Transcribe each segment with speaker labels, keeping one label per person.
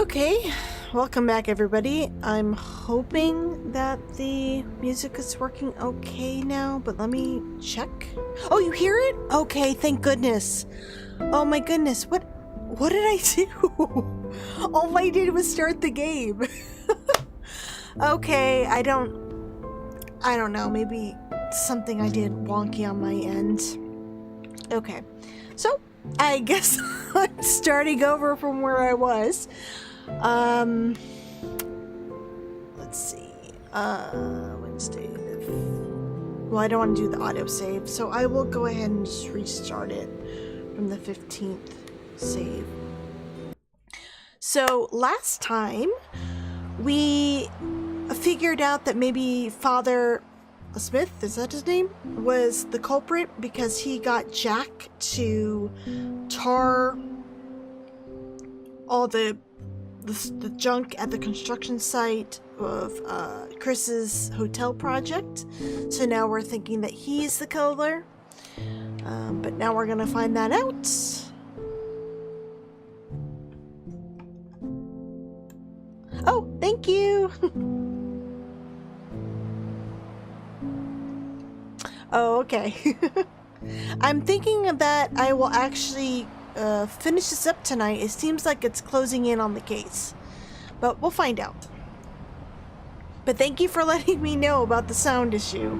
Speaker 1: Okay, welcome back everybody. I'm hoping that the music is working okay now, but let me check. Oh, you hear it? Okay, thank goodness. Oh my goodness, what did I do? All I did was start the game. Okay, I don't know, maybe something I did wonky on my end. Okay, so I guess I'm starting over from where I was. Let's see. Wednesday. Well, I don't want to do the autosave, so I will go ahead and just restart it from the 15th save. So last time we figured out that maybe Father Smith, is that his name, was the culprit because he got Jack to tar all the junk at the construction site of Chris's hotel project. So now we're thinking that he's the killer, but now we're gonna find that out. Oh, thank you. Oh, okay. I'm thinking that I will actually finish this up tonight. It seems like it's closing in on the case, but we'll find out. But thank you for letting me know about the sound issue.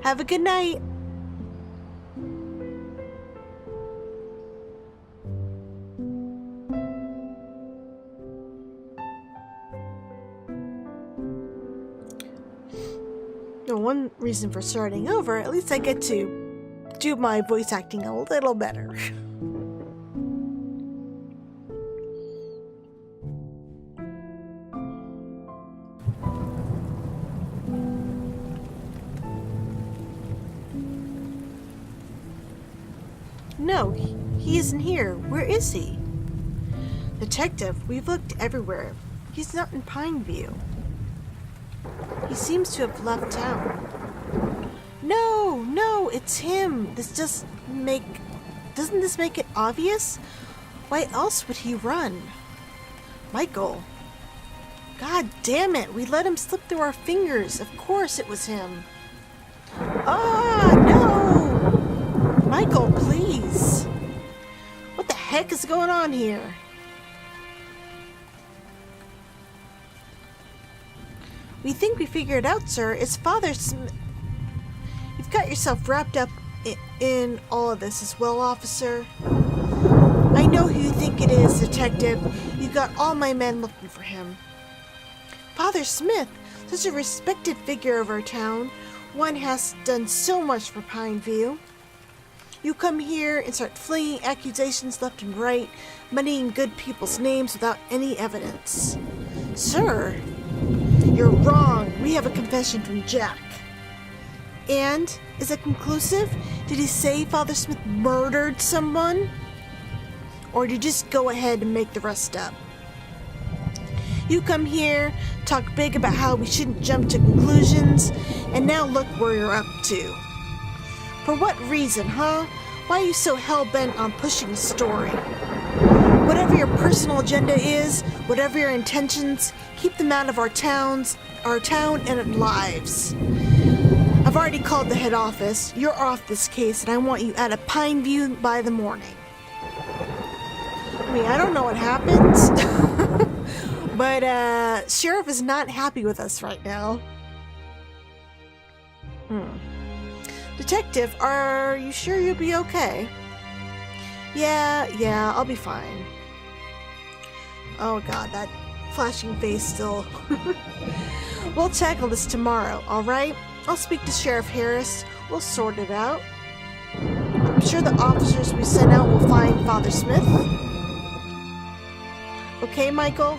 Speaker 1: Have a good night. One reason for starting over, at least I get to do my voice acting a little better. No, he isn't here. Where is he? Detective, we've looked everywhere. He's not in Pineview. He seems to have left town. No, it's him. Doesn't this make it obvious? Why else would he run? Michael. God damn it, we let him slip through our fingers. Of course it was him. Ah, no! Michael, please. What the heck is going on here? We think we figured it out, sir. It's Father Smith. You've got yourself wrapped up in all of this as well, officer. I know who you think it is, detective. You've got all my men looking for him. Father Smith, such a respected figure of our town. One has done so much for Pineview. You come here and start flinging accusations left and right, muddying good people's names without any evidence. Sir, you're wrong. We have a confession from Jack. And, is it conclusive? Did he say Father Smith murdered someone? Or did you just go ahead and make the rest up? You come here, talk big about how we shouldn't jump to conclusions, and now look where you're up to. For what reason, huh? Why are you so hell-bent on pushing a story? Whatever your personal agenda is, whatever your intentions, keep them out of our town and our lives. I've already called the head office. You're off this case, and I want you out of Pineview by the morning. I mean, I don't know what happened, but Sheriff is not happy with us right now. Detective, are you sure you'll be okay? Yeah, I'll be fine. Oh god, that flashing face still. We'll tackle this tomorrow, alright? I'll speak to Sheriff Harris. We'll sort it out. I'm sure the officers we sent out will find Father Smith. Okay, Michael?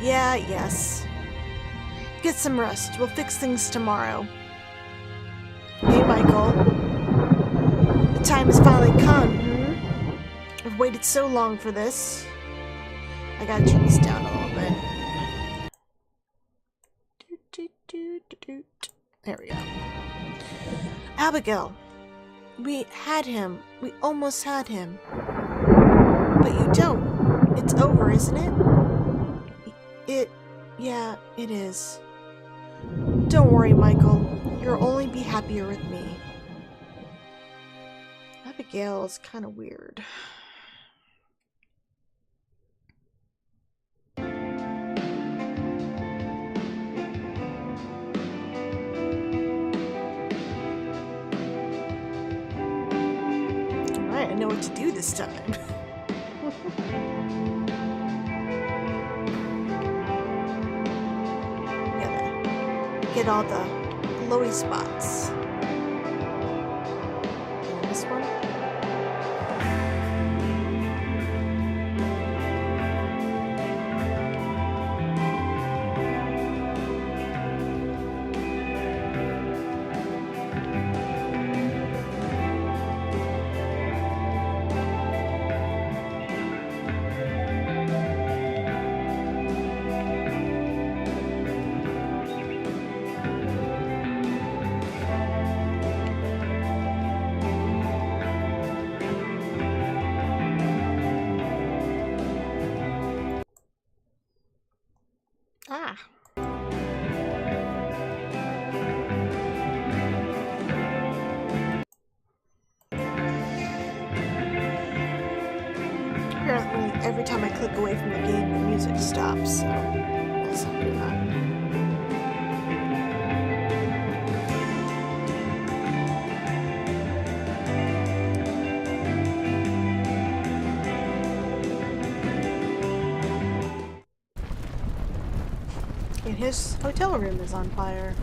Speaker 1: Yes. Get some rest. We'll fix things tomorrow. Hey, Michael. The time has finally come, I've waited so long for this. I gotta turn this down a little bit. There we go. Abigail, we had him. We almost had him. But you don't. It's over, isn't it? Yeah, it is. Don't worry, Michael. You'll only be happier with me. Abigail is kind of weird. Alright, I know what to do this time. Get all the glowy spots. And this one. Ah. Apparently, every time I click away from the game, the music stops, so that's not good enough. And his hotel room is on fire.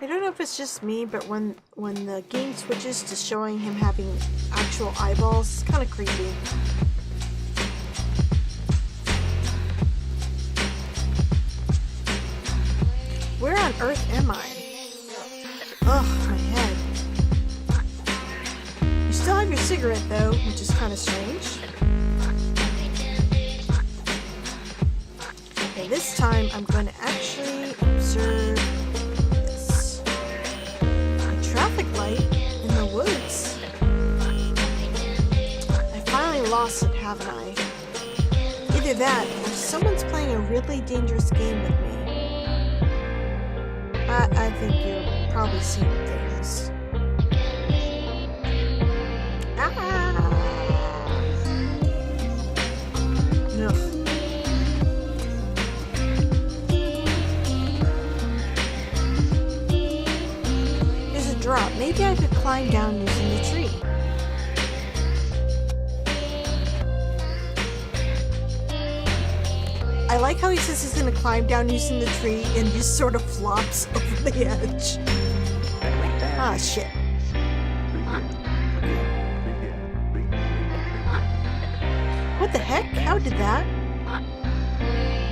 Speaker 1: I don't know if it's just me, but when the game switches to showing him having actual eyeballs, it's kind of creepy. Where on earth am I? Ugh, my head. You still have your cigarette though, which is kind of strange. Okay, this time I'm going to actually observe this. A traffic light in the woods. I finally lost it, haven't I? Either that, or someone's playing a really dangerous game with me. I think you're probably seeing things. Ugh. There's a drop. Maybe I could climb down using the tree. I like how he says he's gonna climb down using the tree and just sort of flops over the edge. Ah, shit. What the heck? How did that?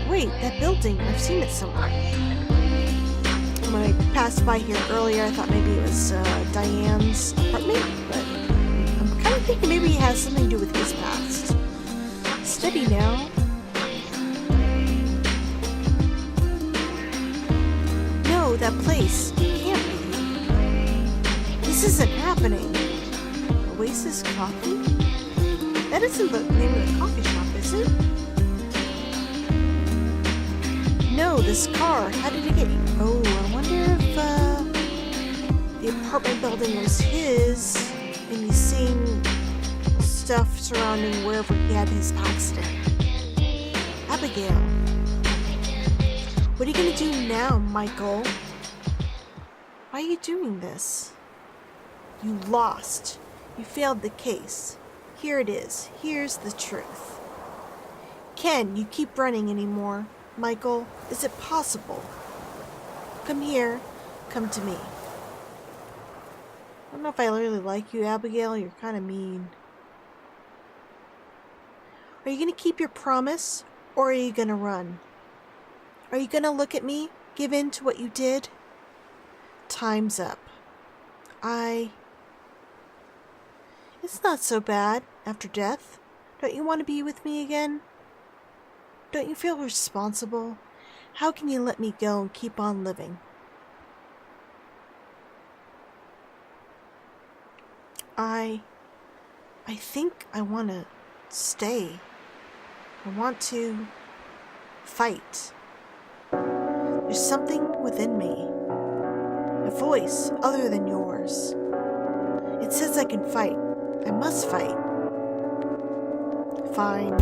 Speaker 1: Wait, that building. I've seen it somewhere. When I passed by here earlier, I thought maybe it was Diane's apartment, but I'm kind of thinking maybe it has something to do with his past. Steady now. No, that place. It can't be. This isn't happening. Oasis Coffee? That isn't the name of the coffee shop, is it? No, this car. How did it get... Oh, I wonder if the apartment building was his and he's seeing stuff surrounding wherever he had his accident. Abigail. What are you going to do now, Michael? Why are you doing this? You lost. You failed the case. Here it is. Here's the truth. Can you keep running anymore? Michael, is it possible? Come here. Come to me. I don't know if I really like you, Abigail. You're kind of mean. Are you going to keep your promise, or are you going to run? Are you going to look at me? Give in to what you did? Time's up. It's not so bad after death. Don't you want to be with me again? Don't you feel responsible? How can you let me go and keep on living? I think I want to stay. I want to fight. There's something within me. A voice other than yours. It says I can fight. I must fight. Fine.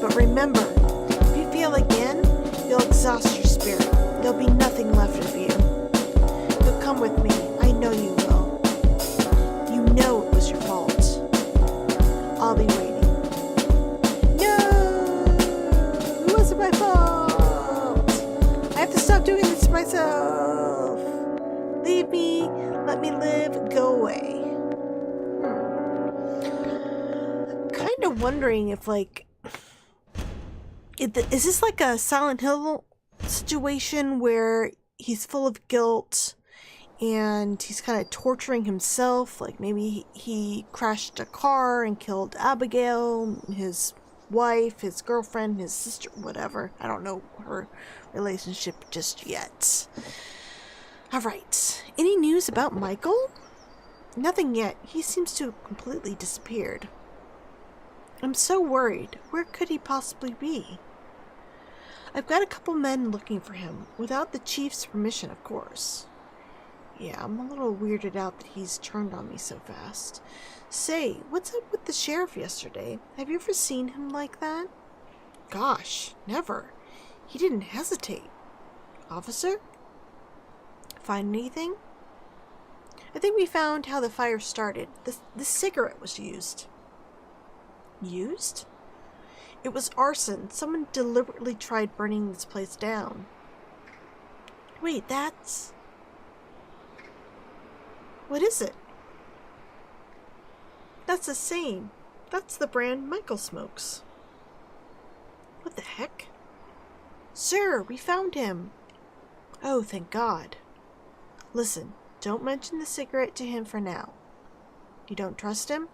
Speaker 1: But remember, if you fail again, you'll exhaust your spirit. There'll be nothing left of you. You'll come with me. I know you will. You know it was your fault. I'll be waiting. No! It wasn't my fault! I have to stop doing this to myself. Leave me. Let me live. Go away. Kind of wondering if, like, is this like a Silent Hill situation where he's full of guilt and he's kind of torturing himself? Like maybe he crashed a car and killed Abigail, his wife, his girlfriend, his sister, whatever. I don't know her relationship just yet. Alright, any news about Michael? Nothing yet. He seems to have completely disappeared. I'm so worried. Where could he possibly be? I've got a couple men looking for him, without the chief's permission, of course. Yeah, I'm a little weirded out that he's turned on me so fast. Say, what's up with the sheriff yesterday? Have you ever seen him like that? Gosh, never. He didn't hesitate. Officer? Find anything? I think we found how the fire started. This cigarette was used. Used? It was arson. Someone deliberately tried burning this place down. Wait, that's... What is it? That's the same. That's the brand Michael smokes. What the heck? Sir, we found him. Oh, thank God. Listen, don't mention the cigarette to him for now. You don't trust him?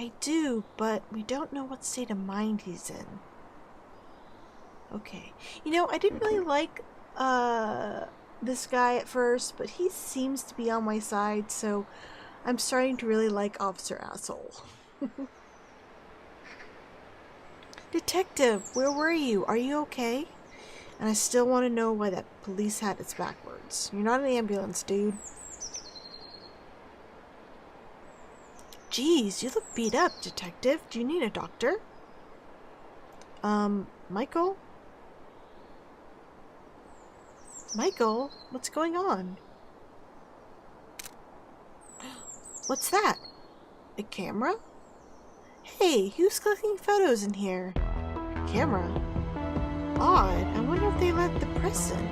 Speaker 1: I do, but we don't know what state of mind he's in. Okay. You know, I didn't really like this guy at first, but he seems to be on my side, so I'm starting to really like Officer Asshole. Detective, where were you? Are you okay? And I still want to know why that police hat is backwards. You're not an ambulance, dude. Geez, you look beat up, Detective. Do you need a doctor? Michael? Michael? What's going on? What's that? A camera? Hey, who's clicking photos in here? Camera? Odd. I wonder if they let the press in.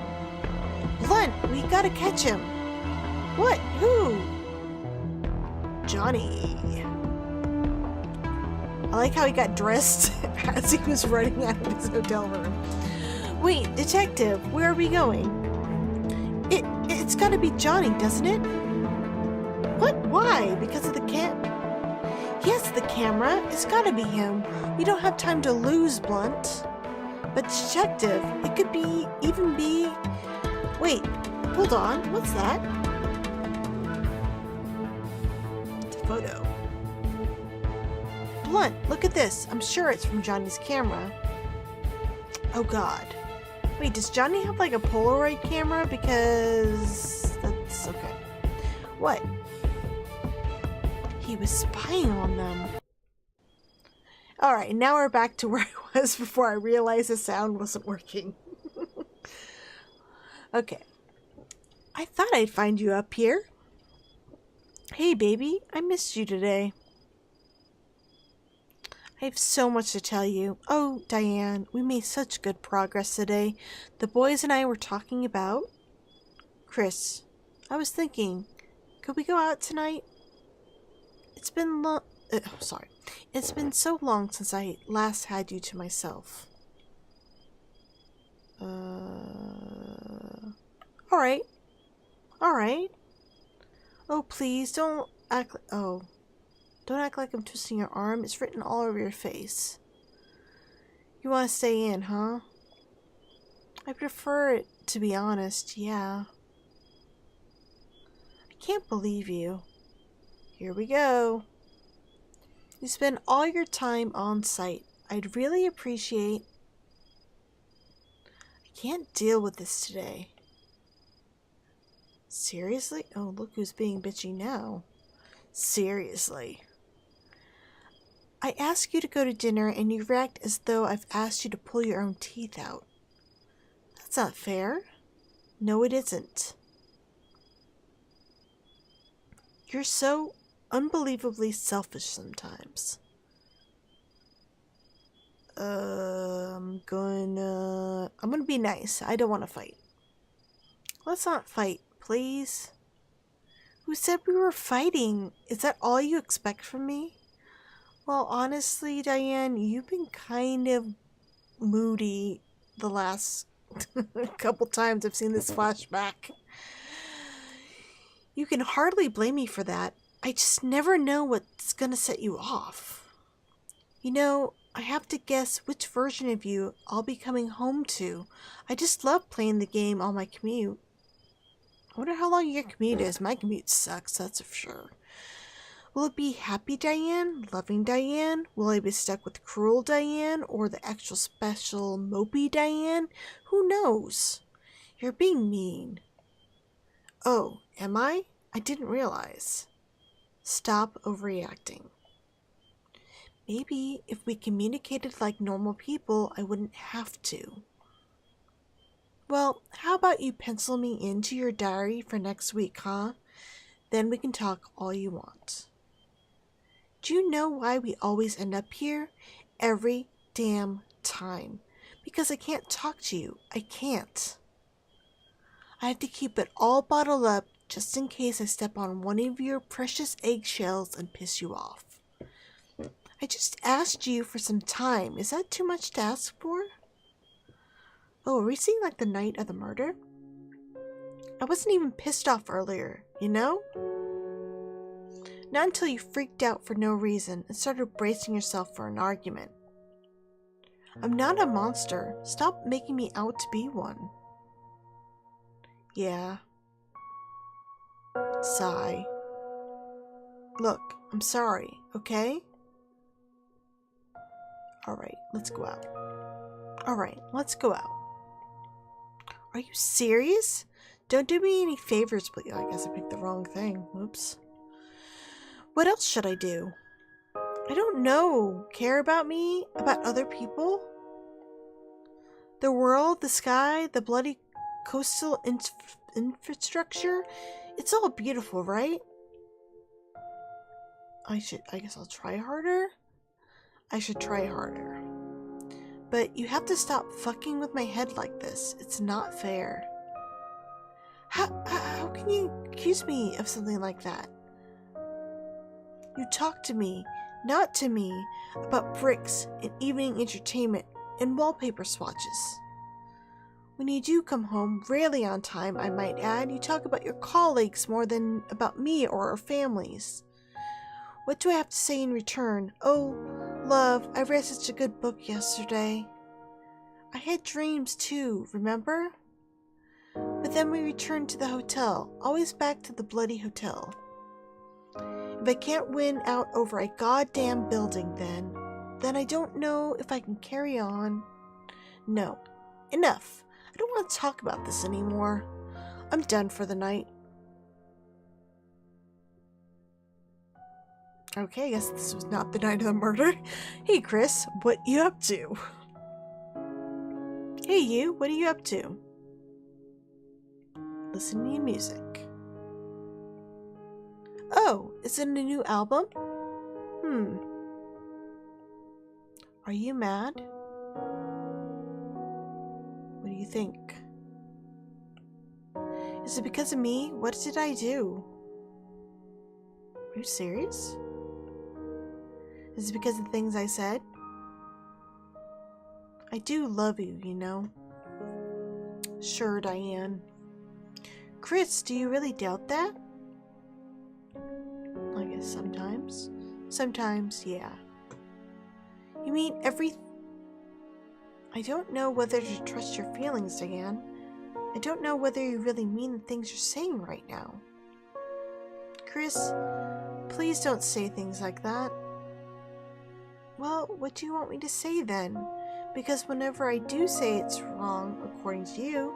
Speaker 1: Blunt, we gotta catch him. What? Who? Johnny. I like how he got dressed as he was running out of his hotel room. Wait, Detective, where are we going? It's gotta be Johnny, doesn't it? What? Why? Because of the Yes, the camera. It's gotta be him. We don't have time to lose, Blunt. But Detective, it could even be... Wait, hold on. What's that? It's a photo. Blunt, look at this. I'm sure it's from Johnny's camera. Oh God. Wait, does Johnny have like a Polaroid camera? Because that's okay. What? He was spying on them. Alright, now we're back to where I was before I realized the sound wasn't working. Okay. I thought I'd find you up here. Hey, baby. I missed you today. I have so much to tell you. Oh, Diane, we made such good progress today. The boys and I were talking about... Chris, I was thinking, could we go out tonight? It's been It's been so long since I last had you to myself. Alright. Alright. Oh, please, don't act like... Oh. Don't act like I'm twisting your arm. It's written all over your face. You want to stay in, huh? I prefer it, to be honest, yeah. I can't believe you. Here we go. You spend all your time on site. I'd really appreciate... I can't deal with this today. Seriously? Oh, look who's being bitchy now. Seriously. I ask you to go to dinner and you react as though I've asked you to pull your own teeth out. That's not fair. No, it isn't. You're so unbelievably selfish sometimes. I'm gonna be nice. I don't want to fight. Let's not fight, please. Who said we were fighting? Is that all you expect from me? Well, honestly, Diane, you've been kind of moody the last couple times I've seen this flashback. You can hardly blame me for that. I just never know what's gonna set you off. You know, I have to guess which version of you I'll be coming home to. I just love playing the game on my commute. I wonder how long your commute is. My commute sucks, that's for sure. Will it be happy Diane? Loving Diane? Will I be stuck with cruel Diane? Or the actual special mopey Diane? Who knows? You're being mean. Oh, am I? I didn't realize. Stop overreacting. Maybe if we communicated like normal people, I wouldn't have to. Well, how about you pencil me into your diary for next week, huh? Then we can talk all you want. Do you know why we always end up here? Every damn time. Because I can't talk to you. I can't. I have to keep it all bottled up just in case I step on one of your precious eggshells and piss you off. I just asked you for some time. Is that too much to ask for? Oh, are we seeing like the night of the murder? I wasn't even pissed off earlier, you know? Not until you freaked out for no reason and started bracing yourself for an argument. I'm not a monster. Stop making me out to be one. Yeah. Sigh. Look, I'm sorry, okay? Alright, let's go out. Alright, let's go out. Are you serious? Don't do me any favors, please. I guess I picked the wrong thing. Whoops. What else should I do? I don't know. Care about me? About other people? The world, the sky, the bloody coastal infrastructure? It's all beautiful, right? I guess I'll try harder? I should try harder. But you have to stop fucking with my head like this. It's not fair. How can you accuse me of something like that? You talk to me, not to me, about bricks and evening entertainment and wallpaper swatches. When you do come home, rarely on time, I might add, you talk about your colleagues more than about me or our families. What do I have to say in return? Oh, love, I read such a good book yesterday. I had dreams too, remember? But then we returned to the hotel, always back to the bloody hotel. If I can't win out over a goddamn building then I don't know if I can carry on. No, enough. I don't want to talk about this anymore. I'm done for the night. Okay, I guess this was not the night of the murder. Hey, Chris, what you up to? Hey, you, what are you up to? Listening to music. Oh, is it a new album? Are you mad? What do you think? Is it because of me? What did I do? Are you serious? Is it because of the things I said? I do love you, you know. Sure, Diane. Chris, do you really doubt that? I guess sometimes. Sometimes, yeah. You mean I don't know whether to trust your feelings, Diane. I don't know whether you really mean the things you're saying right now. Chris, Please don't say things like that. Well, what do you want me to say then? Because whenever I do say it's wrong, according to you,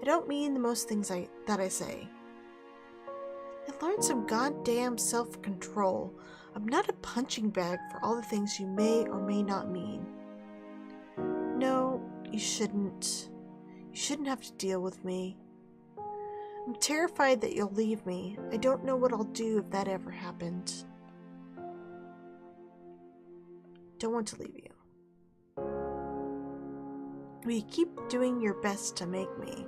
Speaker 1: I don't mean the most things that I say. I learned some goddamn self-control. I'm not a punching bag for all the things you may or may not mean. No, you shouldn't. You shouldn't have to deal with me. I'm terrified that you'll leave me. I don't know what I'll do if that ever happened. Don't want to leave you. But you keep doing your best to make me.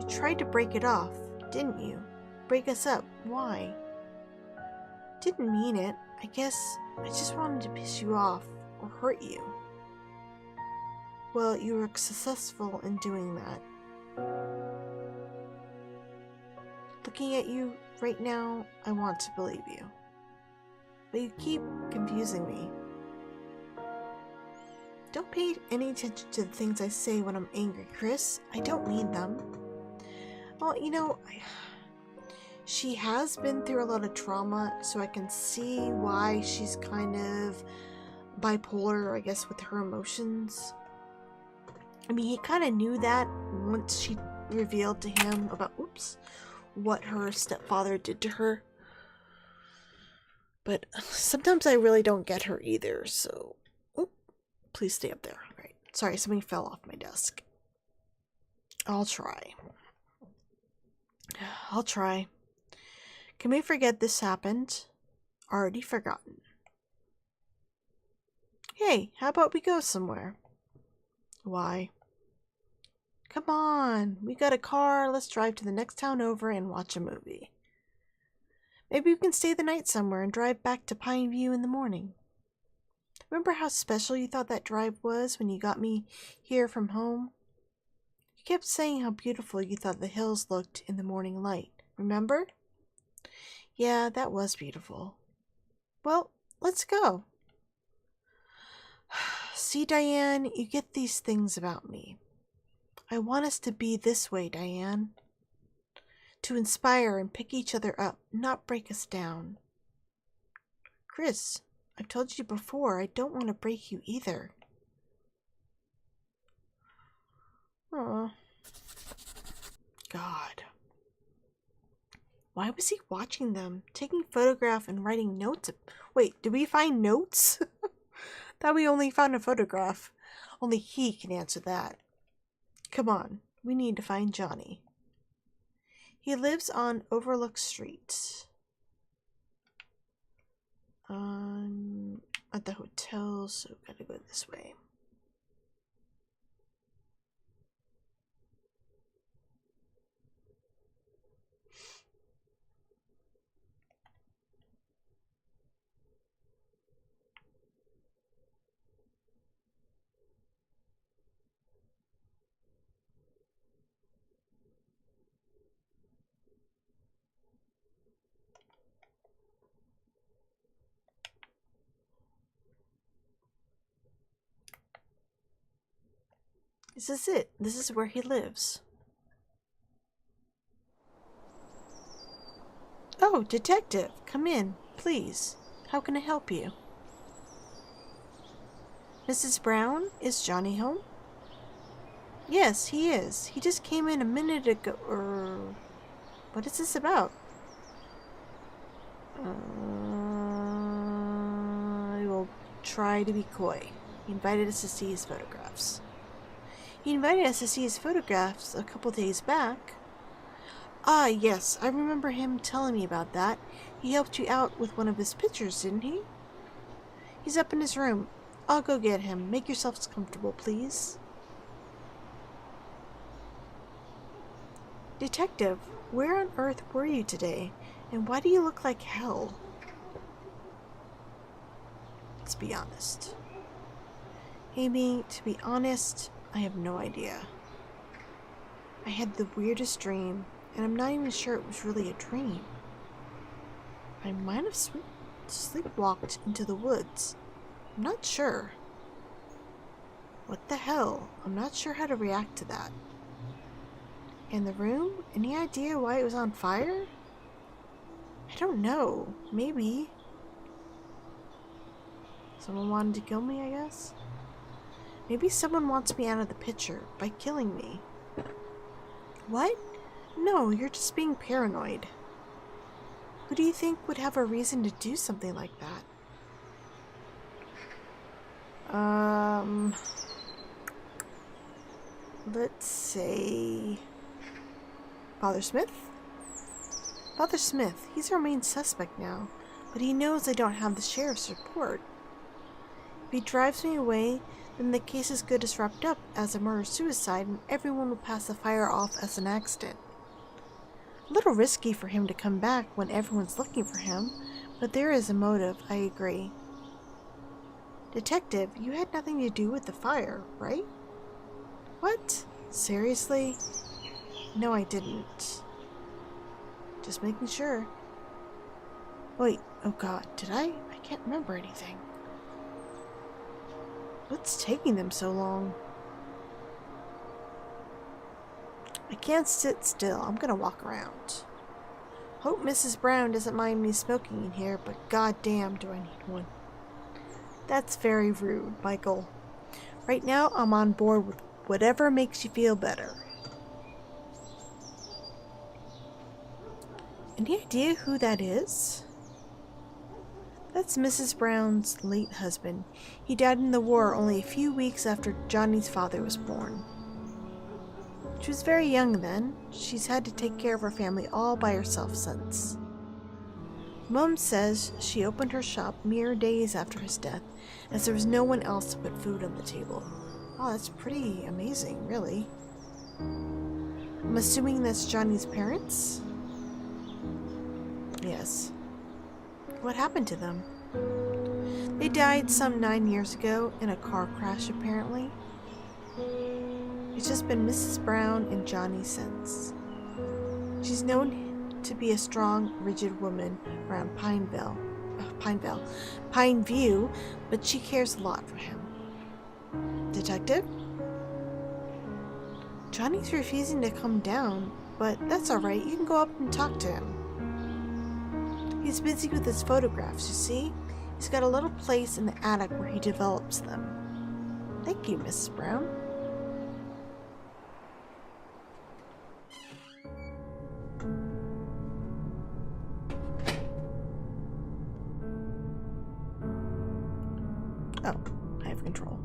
Speaker 1: You tried to break it off, didn't you? Break us up. Why? Didn't mean it. I guess I just wanted to piss you off or hurt you. Well, you were successful in doing that. Looking at you right now, I want to believe you. But you keep confusing me. Don't pay any attention to the things I say when I'm angry, Chris. I don't mean them. Well, you know, she has been through a lot of trauma, so I can see why she's kind of bipolar, I guess, with her emotions. I mean, he kind of knew that once she revealed to him about, what her stepfather did to her. But sometimes I really don't get her either, so... Please stay up there. Right. Sorry, something fell off my desk. I'll try. Can we forget this happened? Already forgotten. Hey, how about we go somewhere? Why? Come on, we got a car. Let's drive to the next town over and watch a movie. Maybe we can stay the night somewhere and drive back to Pine View in the morning. Remember how special you thought that drive was when you got me here from home? You kept saying how beautiful you thought the hills looked in the morning light. Remember? Yeah, that was beautiful. Well, let's go. See, Diane, you get these things about me. I want us to be this way, Diane. To inspire and pick each other up, not break us down. Chris, I've told you before, I don't want to break you either. Oh. God. Why was he watching them? Taking photographs and writing notes? Wait, did we find notes? Thought we only found a photograph. Only he can answer that. Come on, we need to find Johnny. He lives on Overlook Street. At the hotel, so gotta go this way. This is it. This is where he lives. Oh, detective, come in, please. How can I help you? Mrs. Brown, is Johnny home? Yes, he is. He just came in a minute ago. What is this about? I will try to be coy. He invited us to see his photographs. He invited us to see his photographs a couple days back. Ah, yes, I remember him telling me about that. He helped you out with one of his pictures, didn't he? He's up in his room. I'll go get him. Make yourselves comfortable, please. Detective, where on earth were you today? And why do you look like hell? Let's be honest. Amy, to be honest, I have no idea. I had the weirdest dream, and I'm not even sure it was really a dream. I might have sleepwalked into the woods. I'm not sure. What the hell? I'm not sure how to react to that. And the room? Any idea why it was on fire? don't know. Maybe. Someone wanted to kill me, I guess? Maybe someone wants me out of the picture by killing me. What? No, you're just being paranoid. Who do you think would have a reason to do something like that? Let's say... Father Smith? Father Smith, he's our main suspect now, but he knows I don't have the sheriff's report. If he drives me away, then the case is good as wrapped up as a murder-suicide and everyone will pass the fire off as an accident. A little risky for him to come back when everyone's looking for him, but there is a motive, I agree. Detective, you had nothing to do with the fire, right? What? Seriously? No, I didn't. Just making sure. Wait, oh god, did I? I can't remember anything. What's taking them so long? I can't sit still. I'm gonna walk around. Hope Mrs. Brown doesn't mind me smoking in here, but goddamn do I need one. That's very rude, Michael. Right now, I'm on board with whatever makes you feel better. Any idea who that is? That's Mrs. Brown's late husband. He died in the war only a few weeks after Johnny's father was born. She was very young then. She's had to take care of her family all by herself since. Mom says she opened her shop mere days after his death, as there was no one else to put food on the table. Oh, that's pretty amazing, really. I'm assuming that's Johnny's parents? Yes. What happened to them? They died some 9 years ago in a car crash, apparently. It's just been Mrs. Brown and Johnny since. She's known to be a strong, rigid woman around Pine View, but she cares a lot for him. Detective? Johnny's refusing to come down, but that's alright. You can go up and talk to him. He's busy with his photographs, you see? He's got a little place in the attic where he develops them. Thank you, Mrs. Brown. Oh, I have control.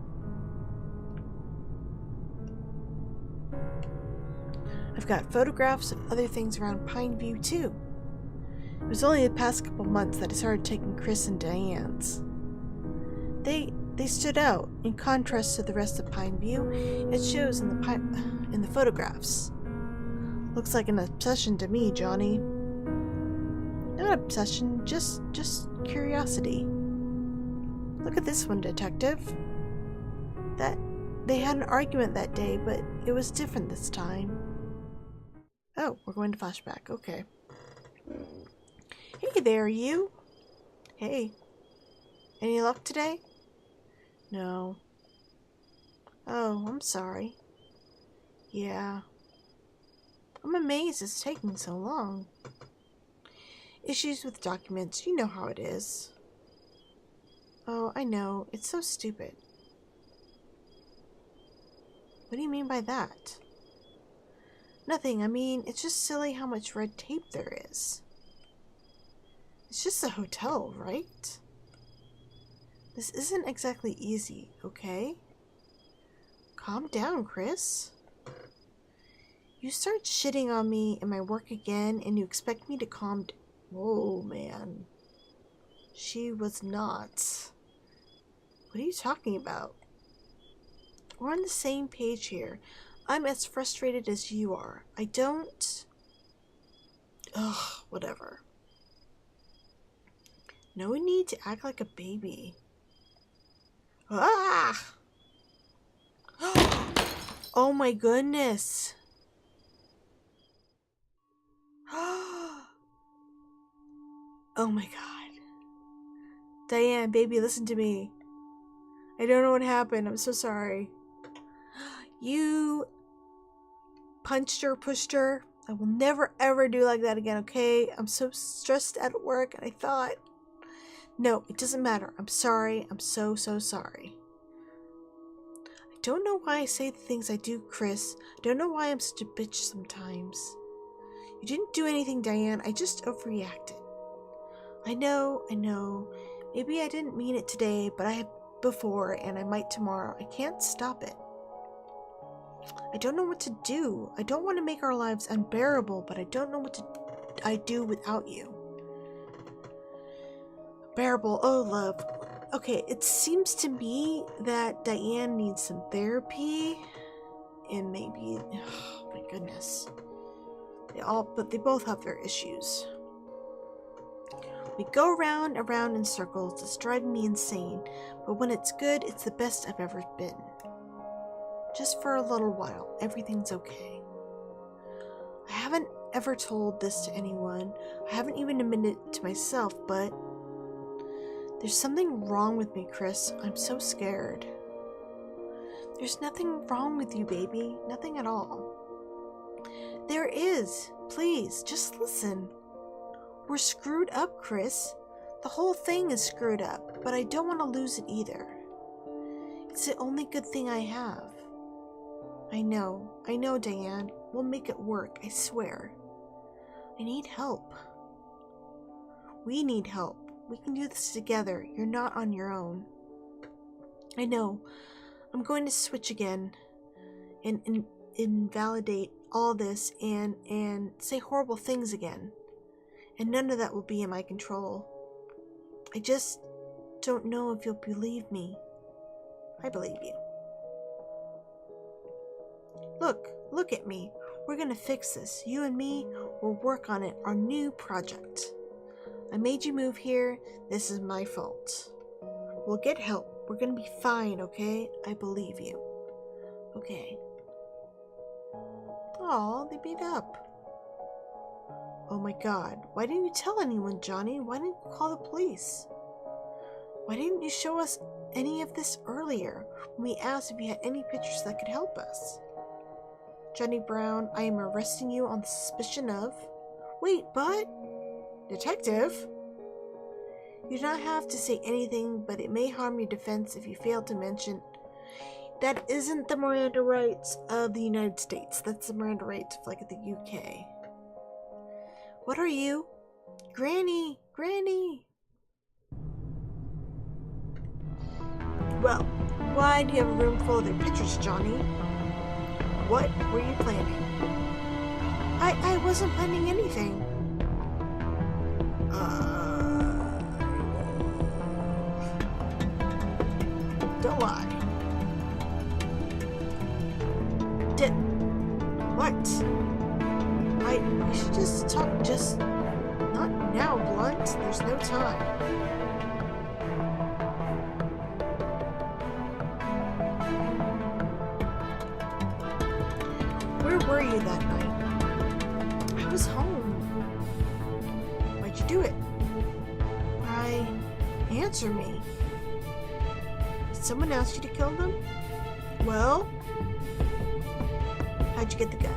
Speaker 1: I've got photographs of other things around Pine View, too. It was only the past couple months that I started taking Chris and Diane's. They stood out. In contrast to the rest of Pine View, it shows in the photographs. Looks like an obsession to me, Johnny. Not obsession, just curiosity. Look at this one, Detective. They had an argument that day, but it was different this time. Oh, we're going to flashback. Okay. Hey there, you. Hey. Any luck today? No. Oh, I'm sorry. Yeah. I'm amazed it's taking so long. Issues with documents, you know how it is. Oh, I know. It's so stupid. What do you mean by that? Nothing. I mean, it's just silly how much red tape there is. It's just a hotel, right? This isn't exactly easy, okay? Calm down, Chris. You start shitting on me and my work again, and you expect me to calm down. Whoa, man. She was not. What are you talking about? We're on the same page here. I'm as frustrated as you are. I don't... Ugh, whatever. No need to act like a baby. Ah! Oh my goodness. Oh my god. Diane, baby, listen to me. I don't know what happened. I'm so sorry. You punched her, pushed her, I will never ever do like that again, okay? I'm so stressed out at work and I thought... No, it doesn't matter. I'm sorry. I'm so sorry. I don't know why I say the things I do, Chris. I don't know why I'm such a bitch sometimes. You didn't do anything, Diane. I just overreacted. I know. Maybe I didn't mean it today, but I have before and I might tomorrow. I can't stop it. I don't know what to do. I don't want to make our lives unbearable, but I don't know what I do without you. Bearable, oh love. Okay, it seems to me that Diane needs some therapy, and maybe, oh my goodness, they both have their issues. We go round and round in circles. It's driving me insane, but when it's good, it's the best I've ever been. Just for a little while, everything's okay. I haven't ever told this to anyone. I haven't even admitted it to myself, but there's something wrong with me, Chris. I'm so scared. There's nothing wrong with you, baby. Nothing at all. There is. Please, just listen. We're screwed up, Chris. The whole thing is screwed up, but I don't want to lose it either. It's the only good thing I have. I know, Diane. We'll make it work, I swear. I need help. We need help. We can do this together. You're not on your own. I know. I'm going to switch again and invalidate all this and say horrible things again. And none of that will be in my control. I just don't know if you'll believe me. I believe you. Look at me. We're gonna fix this. You and me will work on it, our new project. I made you move here. This is my fault. We'll get help. We're gonna be fine, okay? I believe you. Okay. Aw, they beat up. Oh my god. Why didn't you tell anyone, Johnny? Why didn't you call the police? Why didn't you show us any of this earlier when we asked if you had any pictures that could help us? Johnny Brown, I am arresting you on the suspicion of... Wait, but... Detective? You do not have to say anything, but it may harm your defense if you fail to mention... That isn't the Miranda rights of the United States. That's the Miranda rights of, like, the UK. What are you? Granny! Granny! Well, why do you have a room full of their pictures, Johnny? What were you planning? I wasn't planning anything. Don't lie. What? We should just talk, not now, Blunt. There's no time. Where were you that night? I was home. Why'd you do it? Answer me. Did someone ask you to kill them? Well? How'd you get the gun?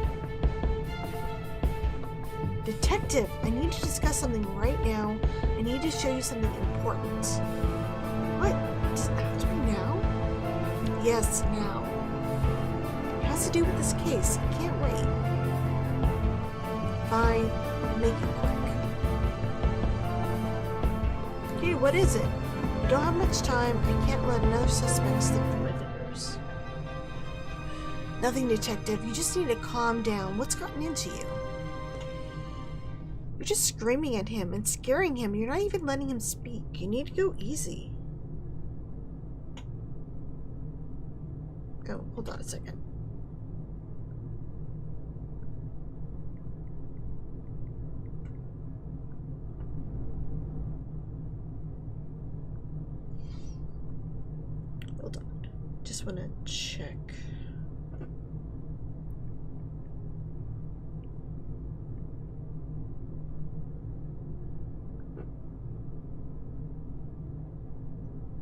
Speaker 1: Detective, I need to discuss something right now. I need to show you something important. What? Does it have to be now? Yes, now. It has to do with this case. I can't wait. Fine. Make it quick. Okay, what is it? We don't have much time. I can't let another suspect slip through my fingers. Nothing, Detective. You just need to calm down. What's gotten into you? You're just screaming at him and scaring him. You're not even letting him speak. You need to go easy. Oh, hold on a second. Hold on. Just want to check.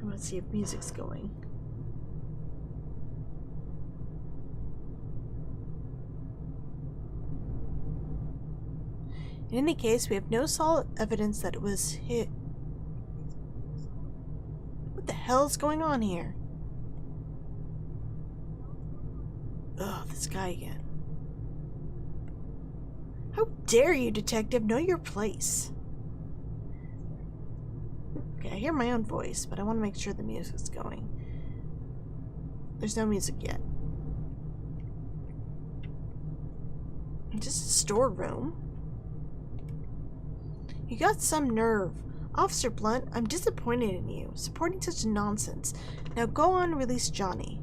Speaker 1: I want to see if music's going. In any case, we have no solid evidence that it was hit. What the hell is going on here? Ugh, this guy again. How dare you, detective, know your place? Okay, I hear my own voice, but I want to make sure the music's going. There's no music yet. Just a storeroom. You got some nerve. Officer Blunt, I'm disappointed in you, supporting such nonsense. Now go on and release Johnny.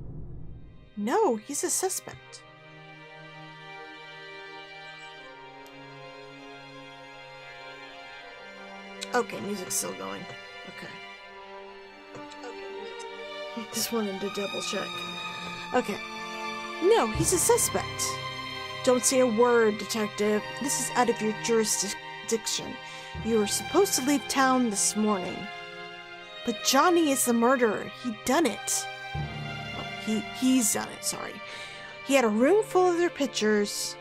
Speaker 1: No, he's a suspect. Okay, music's still going. Okay. Just wanted to double check. Okay. No, he's a suspect. Don't say a word, detective. This is out of your jurisdiction. You were supposed to leave town this morning. But Johnny is the murderer. He done it. Oh, he's done it, sorry. He had a room full of their pictures.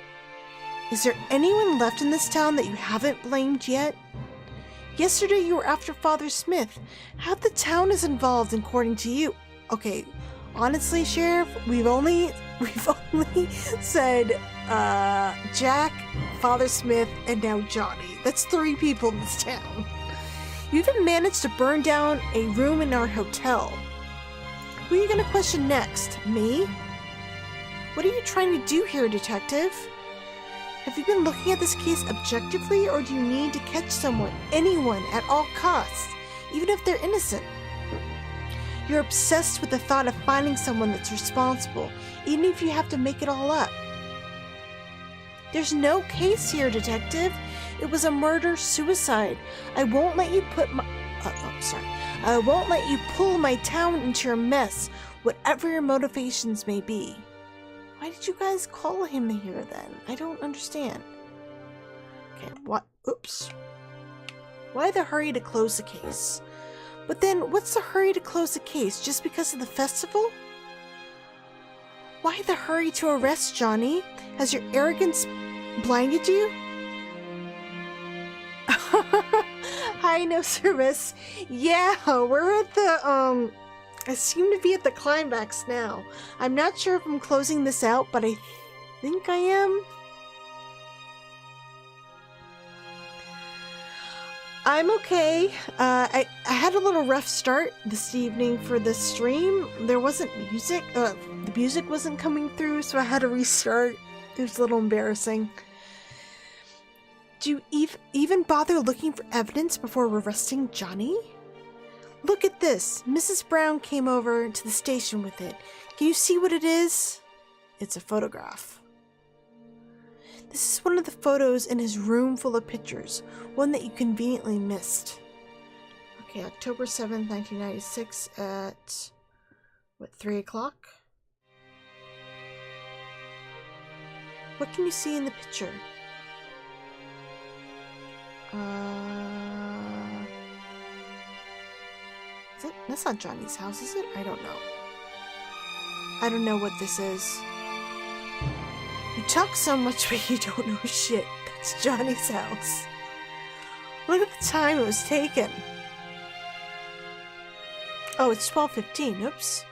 Speaker 1: Is there anyone left in this town that you haven't blamed yet? Yesterday you were after Father Smith. Half the town is involved according to you. Okay, honestly, Sheriff, we've only said Jack, Father Smith, and now Johnny. That's 3 people in this town. You even managed to burn down a room in our hotel. Who are you going to question next? Me? What are you trying to do here, detective? Have you been looking at this case objectively, or do you need to catch someone, anyone, at all costs, even if they're innocent? You're obsessed with the thought of finding someone that's responsible, even if you have to make it all up. There's no case here, detective. It was a murder-suicide. I won't let you I won't let you pull my town into your mess, whatever your motivations may be. Why did you guys call him here then? I don't understand. Okay, what? Oops. Why the hurry to close the case? But then, what's the hurry to close the case? Just because of the festival? Why the hurry to arrest Johnny? Has your arrogance blinded you? Hi, no service. Yeah, we're at the, I seem to be at the climax now. I'm not sure if I'm closing this out, but I think I am. I'm okay. I had a little rough start this evening for the stream. There wasn't music. The music wasn't coming through, so I had to restart. It was a little embarrassing. Do you even bother looking for evidence before arresting Johnny? Look at this. Mrs. Brown came over to the station with it. Can you see what it is? It's a photograph. This is one of the photos in his room full of pictures, one that you conveniently missed. Okay, October 7th, 1996 at, 3 o'clock? What can you see in the picture? That's not Johnny's house, is it? I don't know. I don't know what this is. You talk so much, but you don't know shit. That's Johnny's house. Look at the time it was taken. Oh, it's 12:15. Oops.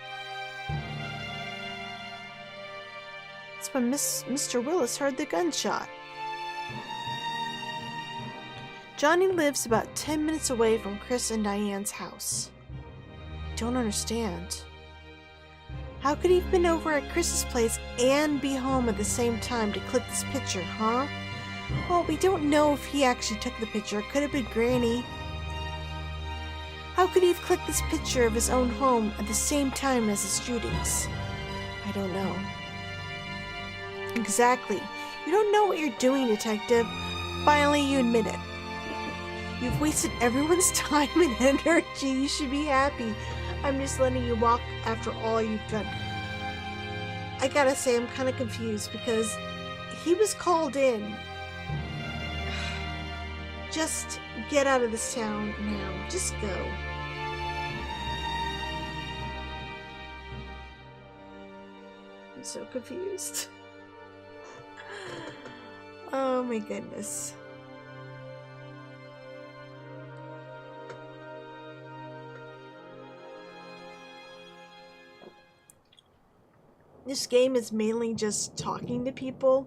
Speaker 1: That's when Mr. Willis heard the gunshot. Johnny lives about 10 minutes away from Chris and Diane's house. Don't understand. How could he have been over at Chris's place and be home at the same time to click this picture, huh? Well, we don't know if he actually took the picture. It could have been Granny. How could he have clicked this picture of his own home at the same time as his shootings? I don't know. Exactly. You don't know what you're doing, detective. Finally, you admit it. You've wasted everyone's time and energy. You should be happy. I'm just letting you walk after all you've done. I gotta say, I'm kind of confused because he was called in. Just get out of this town now. Just go. I'm so confused. Oh my goodness. This game is mainly just talking to people,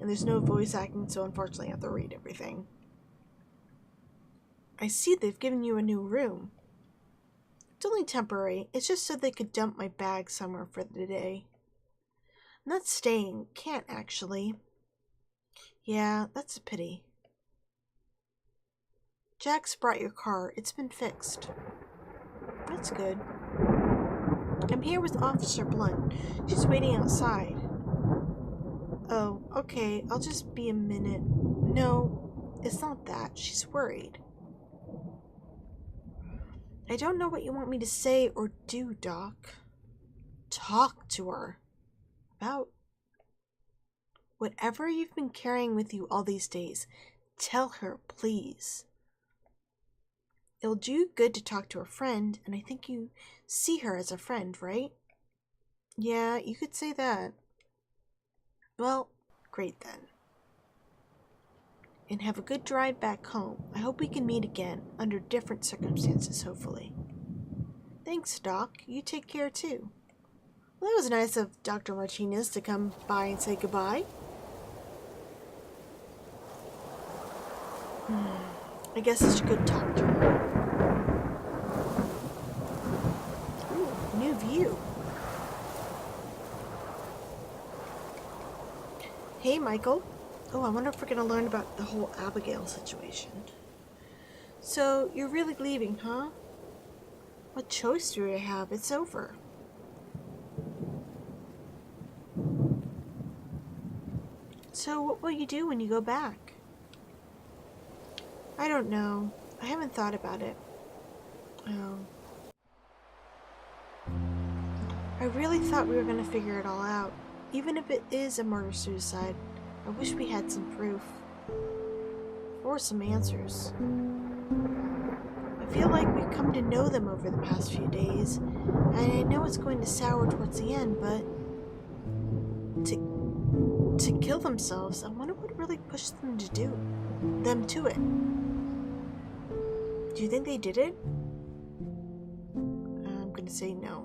Speaker 1: and there's no voice acting, so unfortunately I have to read everything. I see they've given you a new room. It's only temporary. It's just so they could dump my bag somewhere for the day. I'm not staying. Can't, actually. Yeah, that's a pity. Jack's brought your car. It's been fixed. That's good. I'm here with Officer Blunt. She's waiting outside. Oh, okay. I'll just be a minute. No, it's not that. She's worried. I don't know what you want me to say or do, Doc. Talk to her. About whatever you've been carrying with you all these days. Tell her, please. It'll do you good to talk to a friend, and I think you see her as a friend, right? Yeah, you could say that. Well, great then. And have a good drive back home. I hope we can meet again, under different circumstances, hopefully. Thanks, Doc. You take care, too. Well, that was nice of Dr. Martinez to come by and say goodbye. I guess I should go talk to her. Ooh, new view. Hey, Michael. Oh, I wonder if we're going to learn about the whole Abigail situation. So, you're really leaving, huh? What choice do you have? It's over. So, what will you do when you go back? I don't know. I haven't thought about it. Oh. I really thought we were going to figure it all out. Even if it is a murder-suicide, I wish we had some proof. Or some answers. I feel like we've come to know them over the past few days, and I know it's going to sour towards the end, but to kill themselves, I wonder what really pushed them to it. Do you think they did it? I'm gonna say no.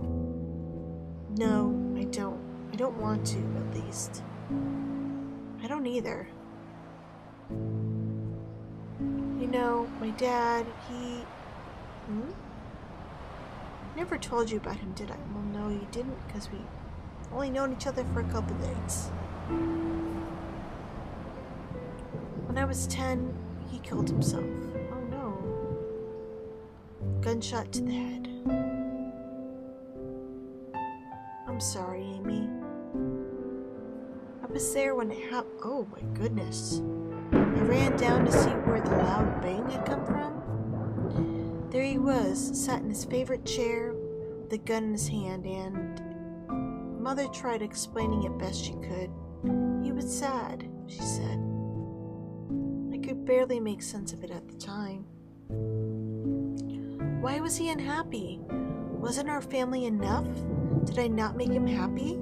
Speaker 1: No, I don't. I don't want to, at least. I don't either. You know, my dad, he... Never told you about him, did I? Well, no, you didn't, because we only known each other for a couple days. When I was 10, he killed himself. Oh no. Gunshot to the head. I'm sorry, Amy. I was there when it happened. Oh my goodness. I ran down to see where the loud bang had come from. There he was, sat in his favorite chair, with a gun in his hand, and Mother tried explaining it best she could. He was sad, she said. I could barely make sense of it at the time. Why was he unhappy? Wasn't our family enough? Did I not make him happy?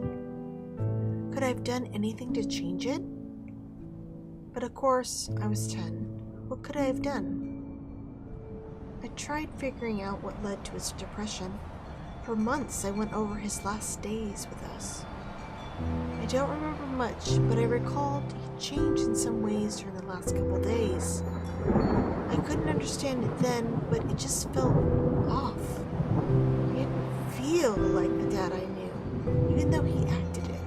Speaker 1: Could I have done anything to change it? But of course, I was 10. What could I have done? I tried figuring out what led to his depression. For months, I went over his last days with us. I don't remember much, but I recalled he changed in some ways during the last couple days. I couldn't understand it then, but it just felt off. He didn't feel like the dad I knew, even though he acted it.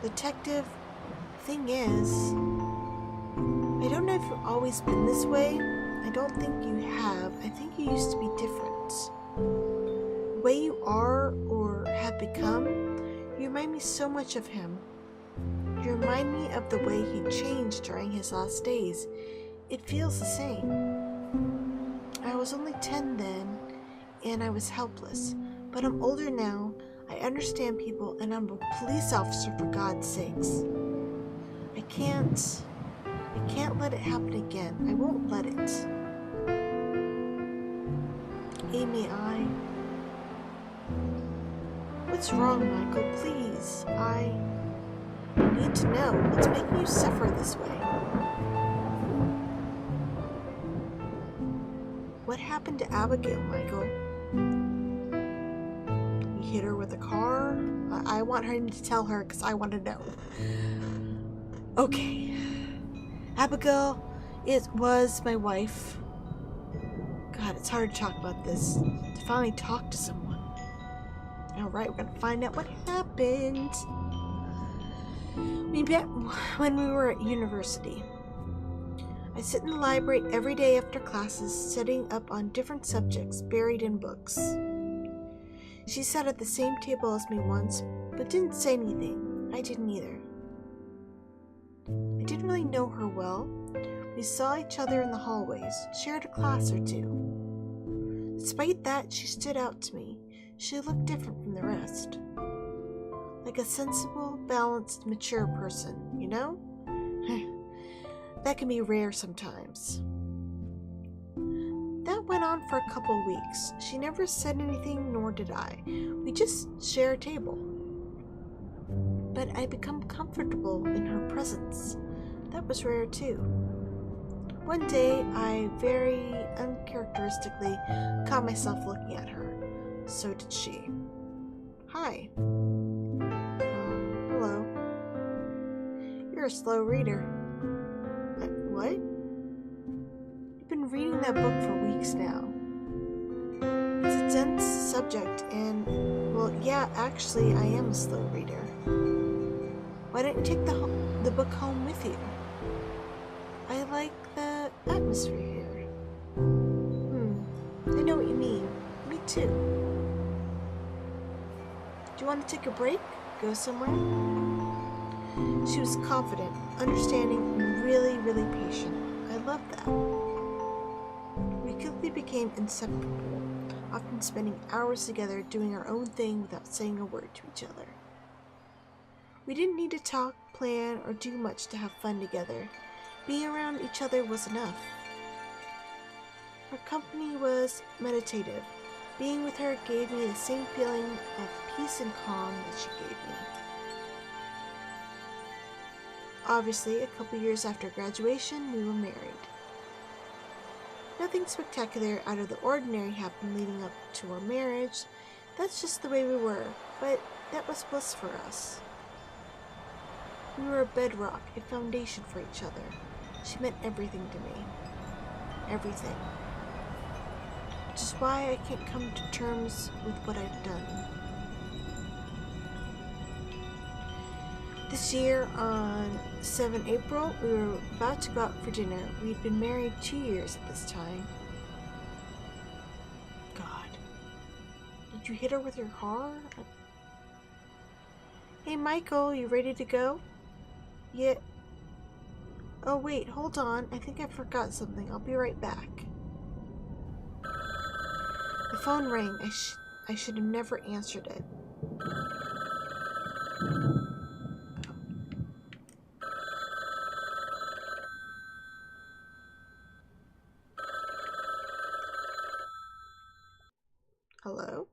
Speaker 1: Detective, thing is, I don't know if you've always been this way. I don't think you have. I think you used to be different. The way you are or have become, you remind me so much of him. You remind me of the way he changed during his last days. It feels the same. I was only 10 then, and I was helpless. But I'm older now. I understand people, and I'm a police officer for God's sakes. I can't let it happen again. I won't let it. Amy, What's wrong, Michael? Please, I need to know what's making you suffer this way. What happened to Abigail, Michael? You hit her with a car? I want him to tell her because I want to know. Okay. Abigail, it was my wife. God, it's hard to talk about this. To finally talk to someone. Alright, we're gonna find out what happened. We met when we were at university. I sit in the library every day after classes, studying up on different subjects buried in books. She sat at the same table as me once, but didn't say anything. I didn't either. I didn't really know her well. We saw each other in the hallways, shared a class or two. Despite that, she stood out to me. She looked different from the rest. Like a sensible, balanced, mature person, you know? That can be rare sometimes. That went on for a couple weeks. She never said anything, nor did I. We just share a table. But I become comfortable in her presence. That was rare too. One day, I very uncharacteristically caught myself looking at her. So did she. Hi. Hello. You're a slow reader. What? You've been reading that book for weeks now. It's a dense subject and, well, yeah, actually, I am a slow reader. Why don't you take the book home with you? I like the atmosphere here. I know what you mean. Me too. Do you want to take a break? Go somewhere? She was confident, understanding, and really, really patient. I loved that. We quickly became inseparable, often spending hours together doing our own thing without saying a word to each other. We didn't need to talk, plan, or do much to have fun together. Being around each other was enough. Her company was meditative. Being with her gave me the same feeling of peace and calm that she gave me. Obviously, a couple years after graduation, we were married. Nothing spectacular out of the ordinary happened leading up to our marriage. That's just the way we were, but that was bliss for us. We were a bedrock, a foundation for each other. She meant everything to me. Everything. Which is why I can't come to terms with what I've done. This year, on 7 April, we were about to go out for dinner. We'd been married 2 years at this time. God. Did you hit her with your car? Hey, Michael, you ready to go? Yeah. Oh, wait, hold on. I think I forgot something. I'll be right back. The phone rang. I should have never answered it. Hello?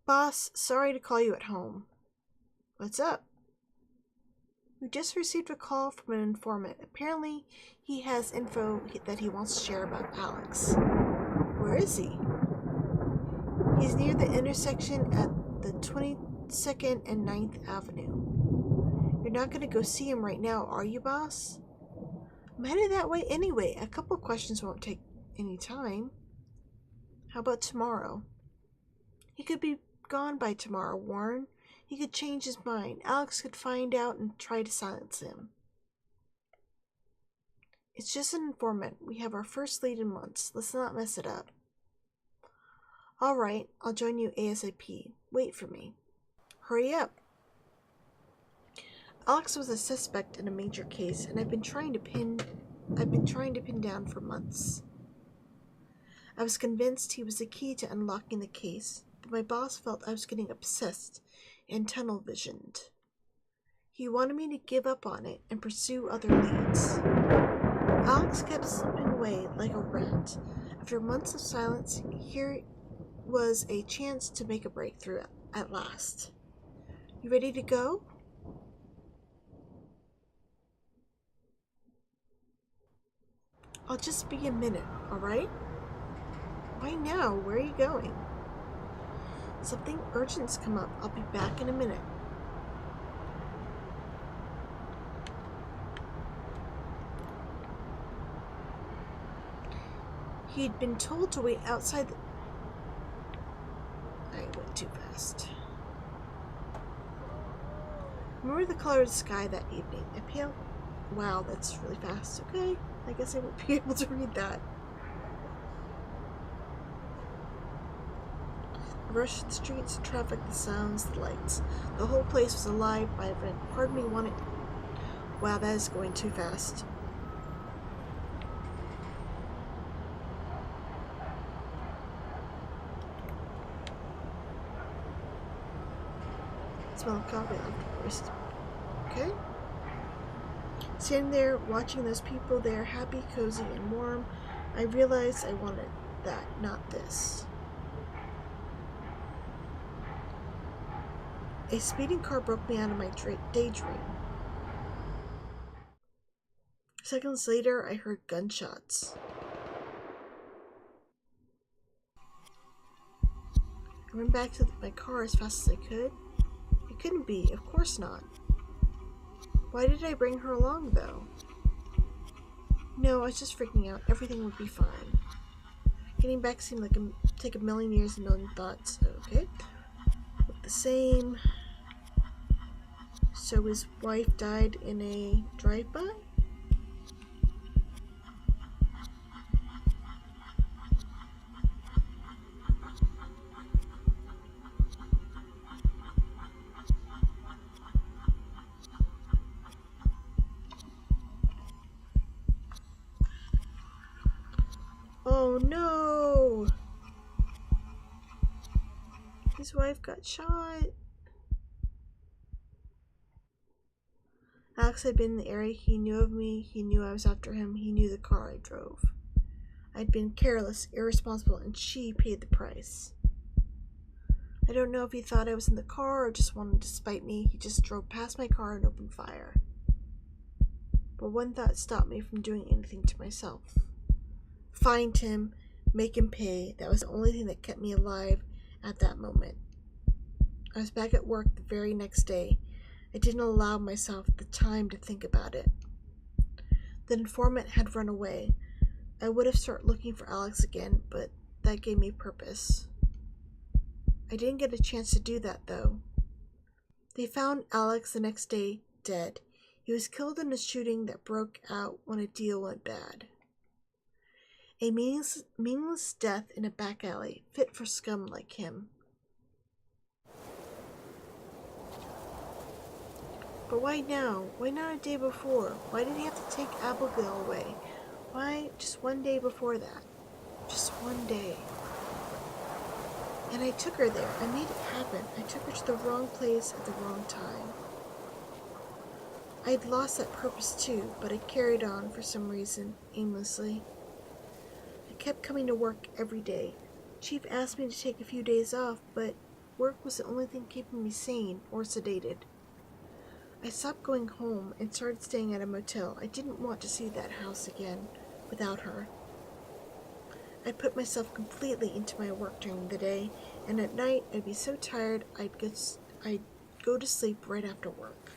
Speaker 1: Boss, sorry to call you at home. What's up? We just received a call from an informant. Apparently, he has info that he wants to share about Alex. Where is he? He's near the intersection at the 22nd and 9th Avenue. You're not going to go see him right now, are you, boss? I'm headed that way anyway. A couple questions won't take any time. How about tomorrow? He could be gone by tomorrow, Warren. He could change his mind. Alex could find out and try to silence him. It's just an informant. We have our first lead in months. Let's not mess it up. Alright, I'll join you ASAP. Wait for me. Hurry up. Alex was a suspect in a major case, and I've been trying to pin down for months. I was convinced he was the key to unlocking the case, but my boss felt I was getting obsessed and tunnel-visioned. He wanted me to give up on it and pursue other leads. Alex kept slipping away like a rat. After months of silence, here was a chance to make a breakthrough at last. You ready to go? I'll just be a minute, alright? Why now? Where are you going? Something urgent's come up. I'll be back in a minute. He'd been told to wait outside the... I went too fast. Remember the color of the sky that evening. A pale... Wow, that's really fast. Okay, I guess I won't be able to read that. The rush of the streets, the traffic, the sounds, the lights. The whole place was alive, vibrant. Part of me wanted... Wow, that is going too fast. Smell of coffee afterwards. Okay. Standing there, watching those people there, happy, cozy, and warm, I realized I wanted that, not this. A speeding car broke me out of my daydream. Seconds later, I heard gunshots. I ran back to my car as fast as I could. It couldn't be, of course not. Why did I bring her along, though? No, I was just freaking out. Everything would be fine. Getting back seemed like take a million years and a million thoughts. Okay. Look the same. So his wife died in a drive-by? Oh no! His wife got shot. Alex had been in the area. He knew of me. He knew I was after him. He knew the car I drove. I'd been careless, irresponsible, and she paid the price. I don't know if he thought I was in the car or just wanted to spite me. He just drove past my car and opened fire. But one thought stopped me from doing anything to myself. Find him, make him pay. That was the only thing that kept me alive at that moment. I was back at work the very next day. I didn't allow myself the time to think about it. The informant had run away. I would have started looking for Alex again, but that gave me purpose. I didn't get a chance to do that, though. They found Alex the next day, dead. He was killed in a shooting that broke out when a deal went bad. A meaningless death in a back alley, fit for scum like him. But why now? Why not a day before? Why did he have to take Abigail away? Why just one day before that? Just one day. And I took her there. I made it happen. I took her to the wrong place at the wrong time. I'd lost that purpose too, but I carried on for some reason, aimlessly. I kept coming to work every day. Chief asked me to take a few days off, but work was the only thing keeping me sane or sedated. I stopped going home and started staying at a motel. I didn't want to see that house again without her. I'd put myself completely into my work during the day, and at night I'd be so tired I'd go to sleep right after work.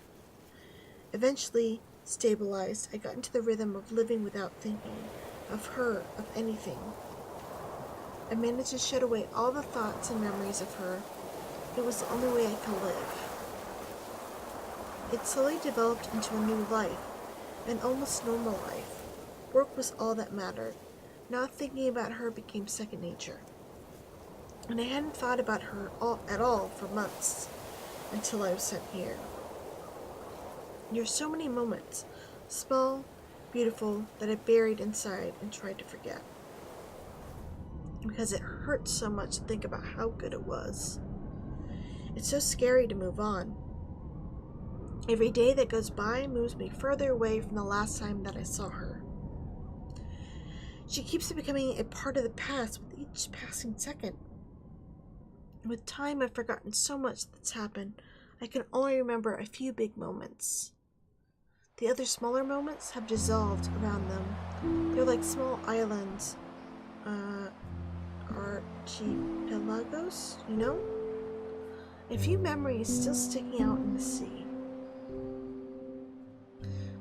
Speaker 1: Eventually, stabilized, I got into the rhythm of living without thinking of her, of anything. I managed to shut away all the thoughts and memories of her. It was the only way I could live. It slowly developed into a new life, an almost normal life. Work was all that mattered. Not thinking about her became second nature. And I hadn't thought about her at all for months, until I was sent here. There are so many moments, small, beautiful, that I buried inside and tried to forget. Because it hurts so much to think about how good it was. It's so scary to move on. Every day that goes by moves me further away from the last time that I saw her. She keeps becoming a part of the past with each passing second. With time, I've forgotten so much that's happened. I can only remember a few big moments. The other smaller moments have dissolved around them. They're like small islands. Archipelagos, you know? A few memories still sticking out in the sea.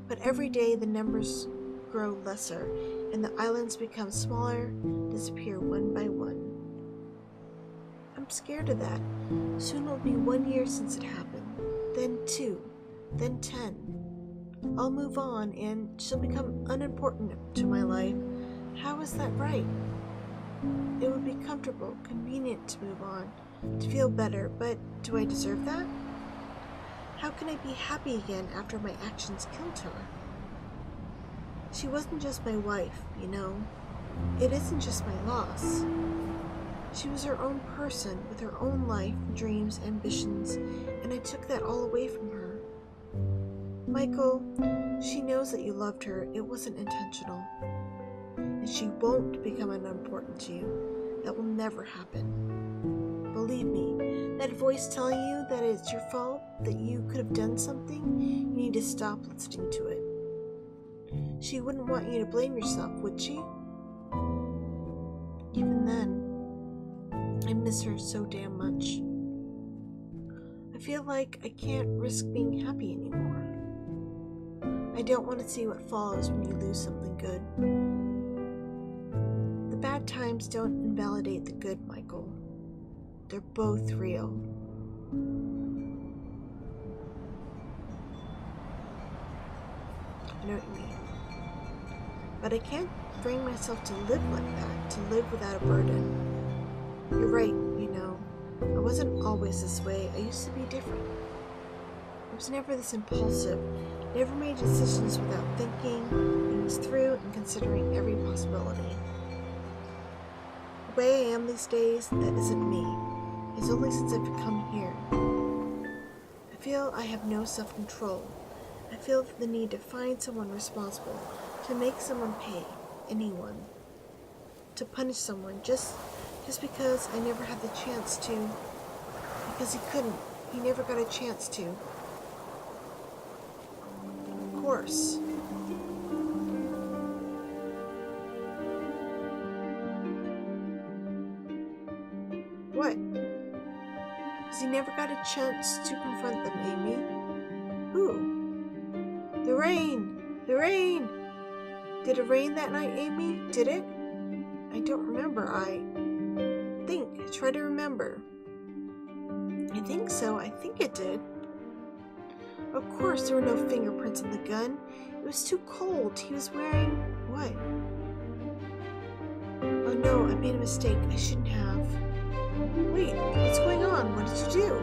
Speaker 1: But every day the numbers grow lesser, and the islands become smaller, disappear one by one. I'm scared of that. Soon it'll be 1 year since it happened, then 2, then 10. I'll move on, and she'll become unimportant to my life. How is that right? It would be comfortable, convenient to move on, to feel better, but do I deserve that? How can I be happy again after my actions killed her? She wasn't just my wife, you know. It isn't just my loss. She was her own person with her own life, dreams, ambitions, and I took that all away from her. Michael, she knows that you loved her. It wasn't intentional. And she won't become unimportant to you. That will never happen. Believe me, that voice telling you that it's your fault, that you could have done something, you need to stop listening to it. She wouldn't want you to blame yourself, would she? Even then, I miss her so damn much. I feel like I can't risk being happy anymore. I don't want to see what follows when you lose something good. The bad times don't invalidate the good, Michael. They're both real. I know what you mean. But I can't bring myself to live like that, to live without a burden. You're right, you know. I wasn't always this way. I used to be different. I was never this impulsive. Never made decisions without thinking things through and considering every possibility. The way I am these days, that isn't me. It's only since I've come here. I feel I have no self-control. I feel the need to find someone responsible, to make someone pay, anyone, to punish someone just because I never had the chance to, because he couldn't. He never got a chance to. Of course. What? Because he never got a chance to confront them, Amy. Who? The rain! The rain! Did it rain that night, Amy? Did it? I don't remember. Try to remember. I think so. I think it did. Of course, there were no fingerprints on the gun. It was too cold. He was wearing... what? Oh no, I made a mistake. I shouldn't have. Wait, what's going on? What did you do?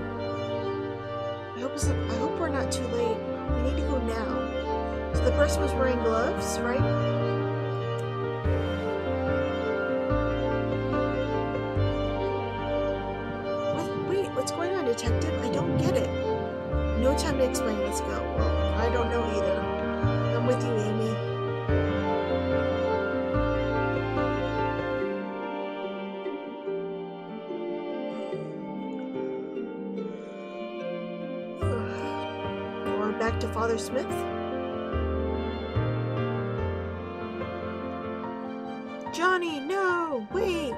Speaker 1: I hope we're not too late. We need to go now. So the person was wearing gloves, right? What's going on, Detective? I don't get it. No time to explain. Let's go. Well, I don't know either. I'm with you, Amy. Or back to Father Smith? Johnny, no! Wait!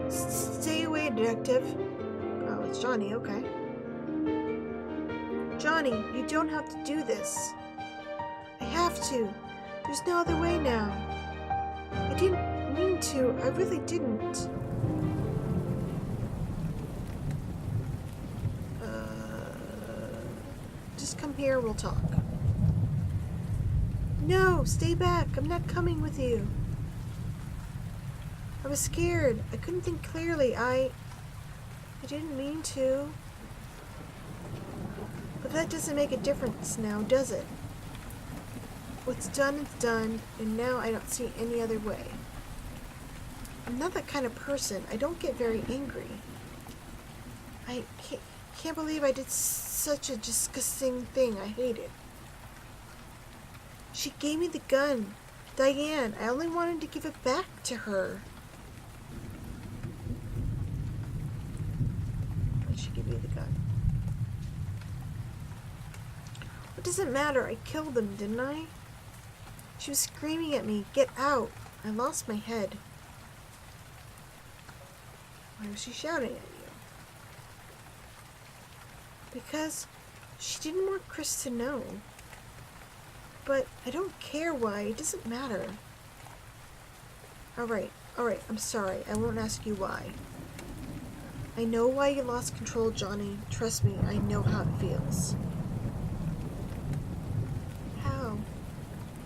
Speaker 1: Stay away, Detective. Oh, it's Johnny, okay. Johnny, you don't have to do this. I have to. There's no other way now. I didn't mean to. I really didn't. Just come here, we'll talk. No, stay back. I'm not coming with you. I was scared. I couldn't think clearly. I didn't mean to. But that doesn't make a difference now, does it? What's done is done, and now I don't see any other way. I'm not that kind of person. I don't get very angry. I can't believe I did such a disgusting thing. I hate it. She gave me the gun. Diane, I only wanted to give it back to her. Why did she give me the gun? What does it matter? I killed them, didn't I? She was screaming at me, "Get out!" I lost my head. Why was she shouting at you? Because she didn't want Chris to know. But I don't care why. It doesn't matter. Alright, I'm sorry. I won't ask you why. I know why you lost control, Johnny. Trust me, I know how it feels. How?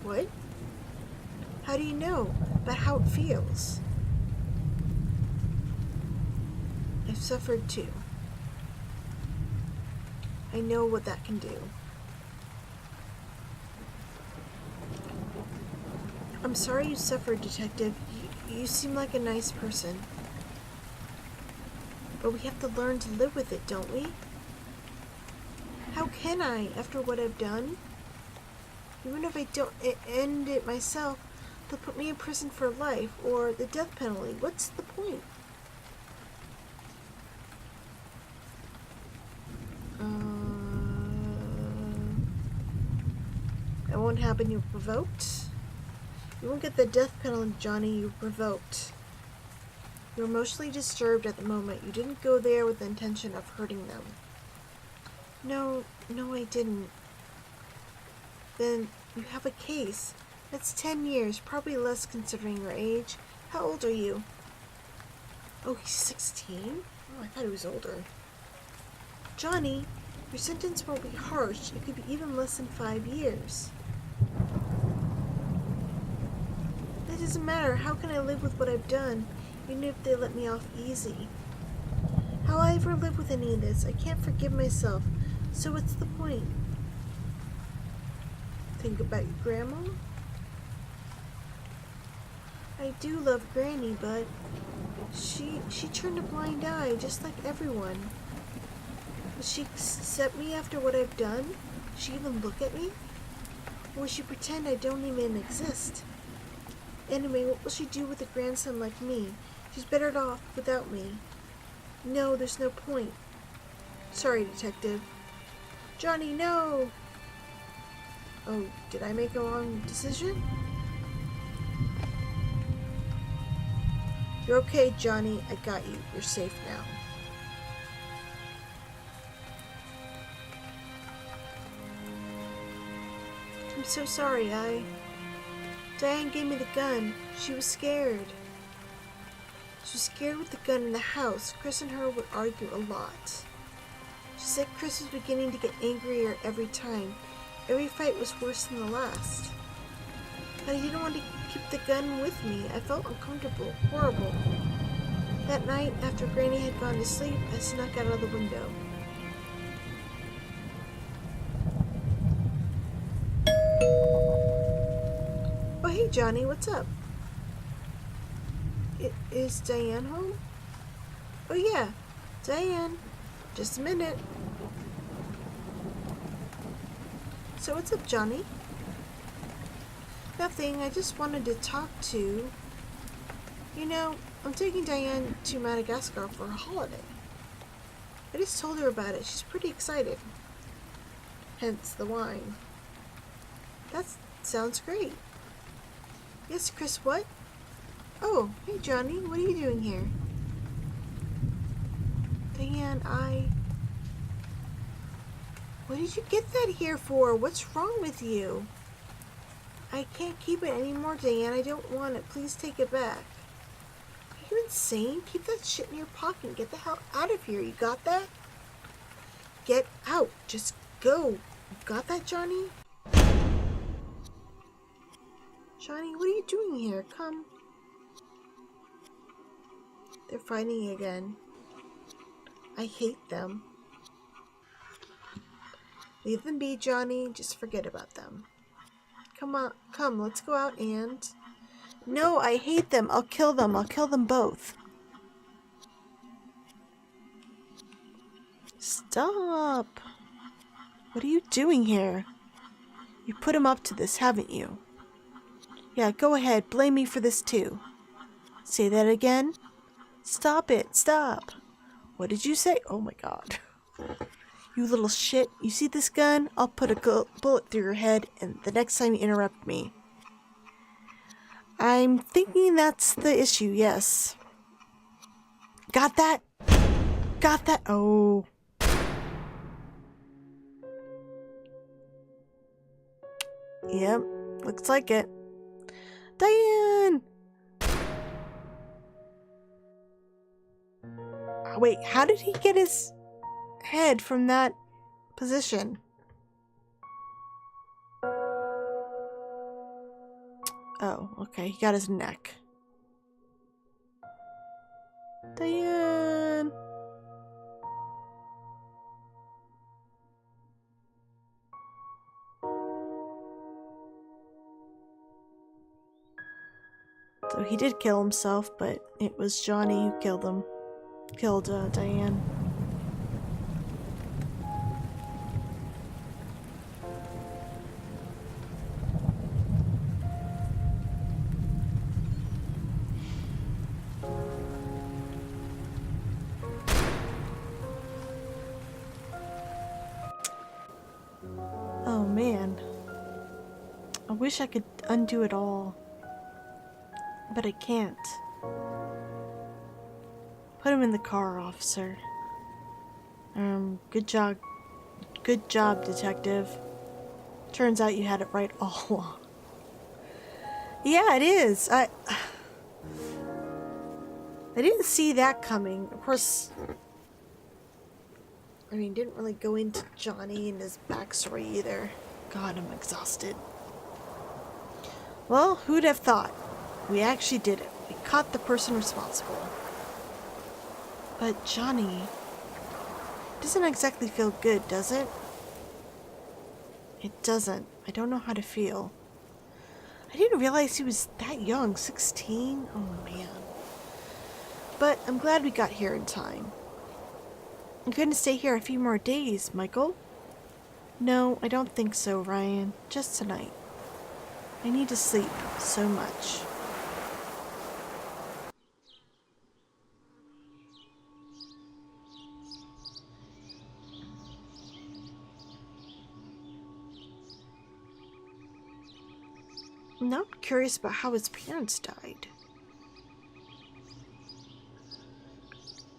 Speaker 1: What? How do you know about how it feels? I've suffered too. I know what that can do. I'm sorry you suffered, Detective. You seem like a nice person. But we have to learn to live with it, don't we? How can I, after what I've done? Even if I don't end it myself, they'll put me in prison for life, or the death penalty. What's the point? That won't happen. You're provoked. You won't get the death penalty, Johnny. You were provoked. You're emotionally disturbed at the moment. You didn't go there with the intention of hurting them. No, I didn't. Then you have a case. That's 10 years, probably less considering your age. How old are you? Oh, he's 16? Oh, I thought he was older. Johnny, your sentence won't be harsh. It could be even less than 5 years. That doesn't matter. How can I live with what I've done, even if they let me off easy? How will I ever live with any of this? I can't forgive myself. So what's the point? Think about your grandma? I do love Granny, but she turned a blind eye, just like everyone. Will she accept me after what I've done? Will she even look at me? Or will she pretend I don't even exist? Anyway, what will she do with a grandson like me? She's better off without me. No, there's no point. Sorry, Detective. Johnny, no! Oh, did I make a wrong decision? You're okay, Johnny. I got you. You're safe now. I'm so sorry. Diane gave me the gun. She was scared. She was scared with the gun in the house. Chris and her would argue a lot. She said Chris was beginning to get angrier every time. Every fight was worse than the last. But I didn't want to keep the gun with me. I felt uncomfortable, horrible. That night, after Granny had gone to sleep, I snuck out of the window. Oh, hey, Johnny, what's up? Is Diane home? Oh, yeah, Diane. Just a minute. So what's up, Johnny? Nothing, I just wanted to talk to... You know, I'm taking Diane to Madagascar for a holiday. I just told her about it. She's pretty excited. Hence the wine. That sounds great. Yes, Chris, what? Oh, hey, Johnny, what are you doing here? Diane, What did you get that here for? What's wrong with you? I can't keep it anymore, Diane. I don't want it. Please take it back. Are you insane? Keep that shit in your pocket and get the hell out of here. You got that? Get out. Just go. You got that, Johnny? Johnny, what are you doing here? Come. They're fighting again. I hate them. Leave them be, Johnny. Just forget about them. Come on, come, let's go out and... No, I hate them. I'll kill them. I'll kill them both. Stop. What are you doing here? You put him up to this, haven't you? Yeah, go ahead. Blame me for this too. Say that again. Stop it. Stop. What did you say? Oh my god. You little shit. You see this gun? I'll put a bullet through your head and the next time you interrupt me. I'm thinking that's the issue, yes. Got that? Got that? Oh. Yep, looks like it. Diane! Wait, how did he get his head from that position? Oh, okay, he got his neck. Diane! So he did kill himself, but it was Johnny who killed him. Killed Diane. Oh man. I wish I could undo it all. But I can't. Put him in the car, officer. Good job. Good job, detective. Turns out you had it right all along. Yeah, it is. I didn't see that coming. Of course, I mean, didn't really go into Johnny and his backstory either. God, I'm exhausted. Well, who'd have thought? We actually did it. We caught the person responsible. But Johnny doesn't exactly feel good, does it? It doesn't. I don't know how to feel. I didn't realize he was that young, 16? Oh man. But I'm glad we got here in time. I'm going to stay here a few more days, Michael. No, I don't think so, Ryan. Just tonight. I need to sleep so much. Now I'm curious about how his parents died.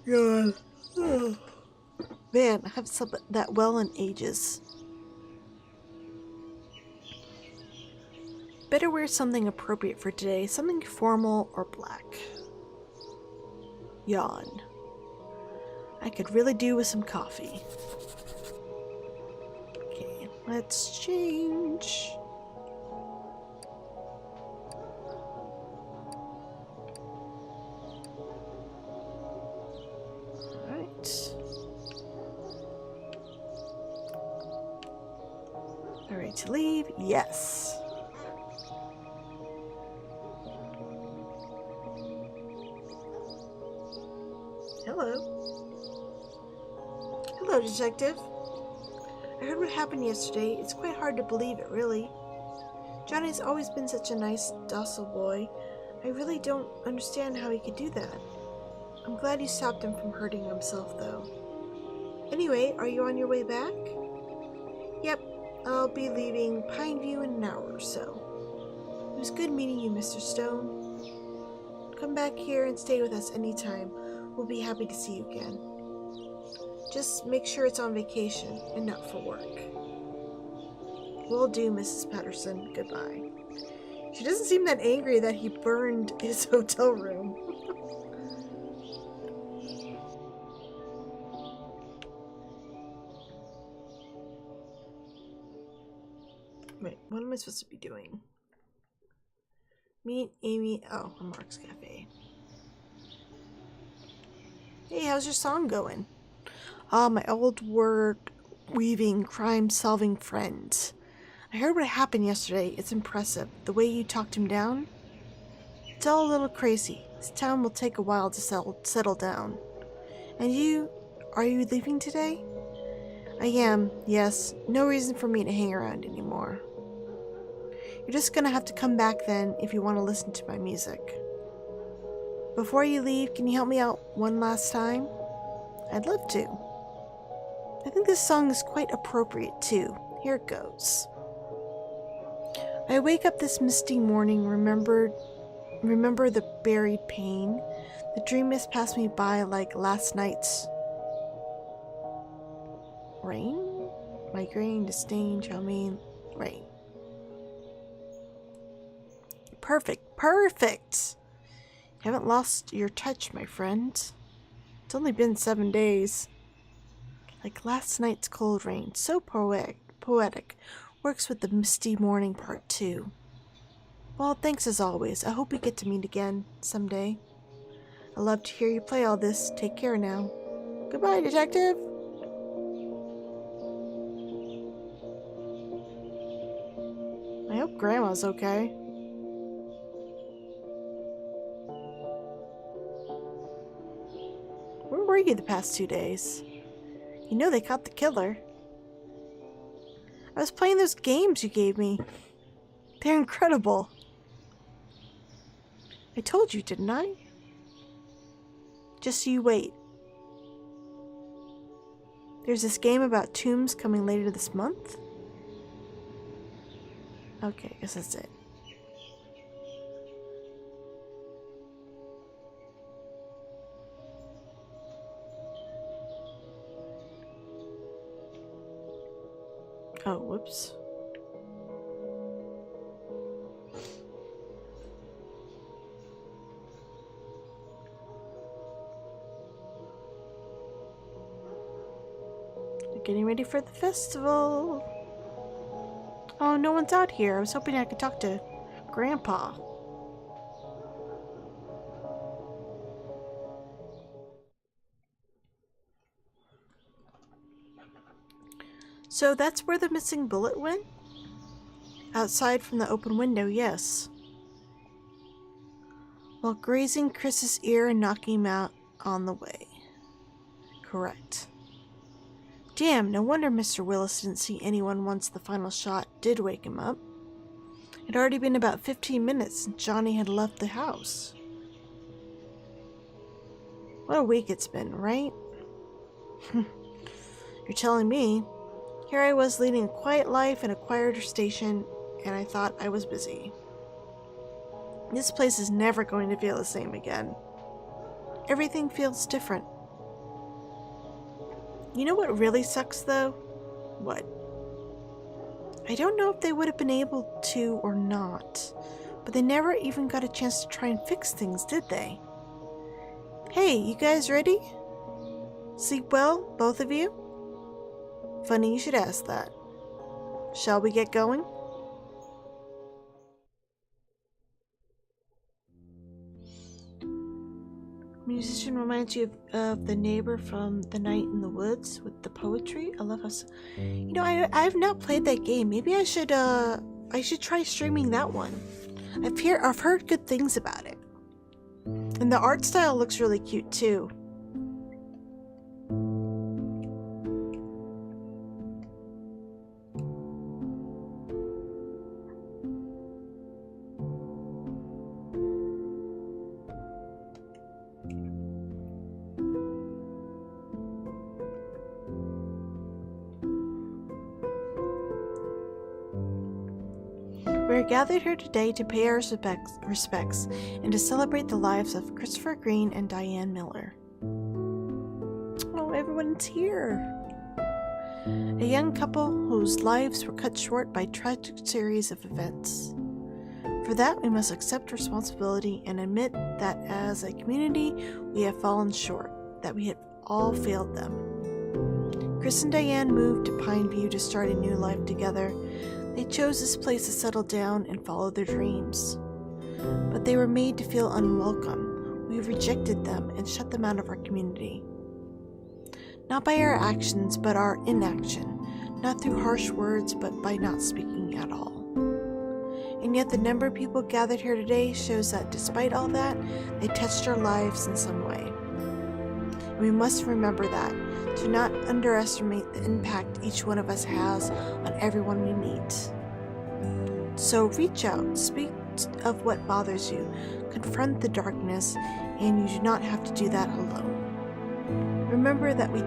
Speaker 1: God. Oh. Man, I haven't slept that well in ages. Better wear something appropriate for today. Something formal or black. Yawn. I could really do with some coffee. Okay, let's change. Alright, to leave? Yes. Hello. Hello, detective. I heard what happened yesterday. It's quite hard to believe it, really. Johnny's always been such a nice, docile boy. I really don't understand how he could do that. I'm glad you stopped him from hurting himself, though. Anyway, are you on your way back? Yep, I'll be leaving Pineview in an hour or so. It was good meeting you, Mr. Stone. Come back here and stay with us anytime. We'll be happy to see you again. Just make sure it's on vacation and not for work. Will do, Mrs. Patterson. Goodbye. She doesn't seem that angry that he burned his hotel room. Wait, what am I supposed to be doing? Meet Amy. Oh, a Mark's Cafe. Hey, how's your song going? Ah, my old word-weaving, crime-solving friend. I heard what happened yesterday. It's impressive. The way you talked him down? It's all a little crazy. This town will take a while to settle down. And you? Are you leaving today? I am, yes. No reason for me to hang around anymore. You're just gonna have to come back then if you want to listen to my music. Before you leave, can you help me out one last time? I'd love to. I think this song is quite appropriate too. Here it goes. I wake up this misty morning, remembered remember the buried pain. The dream mist passed me by like last night's rain? Migraine, disdain, chow mein, rain. Perfect, perfect! You haven't lost your touch, my friend. It's only been 7 days. Like last night's cold rain, so poetic. Works with the misty morning part too. Well, thanks as always. I hope we get to meet again someday. I love to hear you play all this. Take care now. Goodbye, detective. I hope Grandma's okay. Where were you the past 2 days? You know they caught the killer. I was playing those games you gave me. They're incredible. I told you, didn't I? Just so you wait. There's this game about tombs coming later this month? Okay, I guess that's it. Oh, whoops. We're getting ready for the festival. Oh, no one's out here. I was hoping I could talk to Grandpa. So that's where the missing bullet went? Outside from the open window, yes. While grazing Chris's ear and knocking him out on the way. Correct. Damn, no wonder Mr. Willis didn't see anyone once the final shot did wake him up. It had already been about 15 minutes since Johnny had left the house. What a week it's been, right? You're telling me. Here I was leading a quiet life in a quieter station, and I thought I was busy. This place is never going to feel the same again. Everything feels different. You know what really sucks, though? What? I don't know if they would have been able to or not, but they never even got a chance to try and fix things, did they? Hey, you guys ready? Sleep well, both of you? Funny you should ask that. Shall we get going? Musician reminds you of the neighbor from The Night in the Woods with the poetry. I love us. You know, I've not played that game. Maybe I should try streaming that one. I've heard good things about it. And the art style looks really cute too. We are gathered here today to pay our respects and to celebrate the lives of Christopher Green and Diane Miller. Oh, everyone's here. A young couple whose lives were cut short by a tragic series of events. For that, we must accept responsibility and admit that as a community, we have fallen short, that we have all failed them. Chris and Diane moved to Pineview to start a new life together. They chose this place to settle down and follow their dreams. But they were made to feel unwelcome. We rejected them and shut them out of our community. Not by our actions, but our inaction. Not through harsh words, but by not speaking at all. And yet the number of people gathered here today shows that despite all that, they touched our lives in some way. And we must remember that. Do not underestimate the impact each one of us has on everyone we meet. So reach out, speak of what bothers you, confront the darkness, and you do not have to do that alone. Remember that we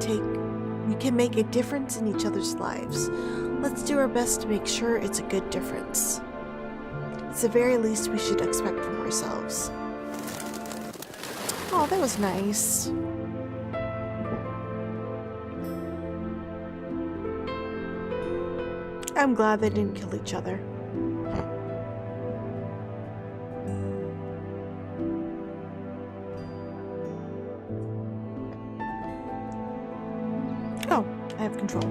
Speaker 1: can make a difference in each other's lives. Let's do our best to make sure it's a good difference. It's the very least we should expect from ourselves. Oh, that was nice. I'm glad they didn't kill each other. Oh, I have control.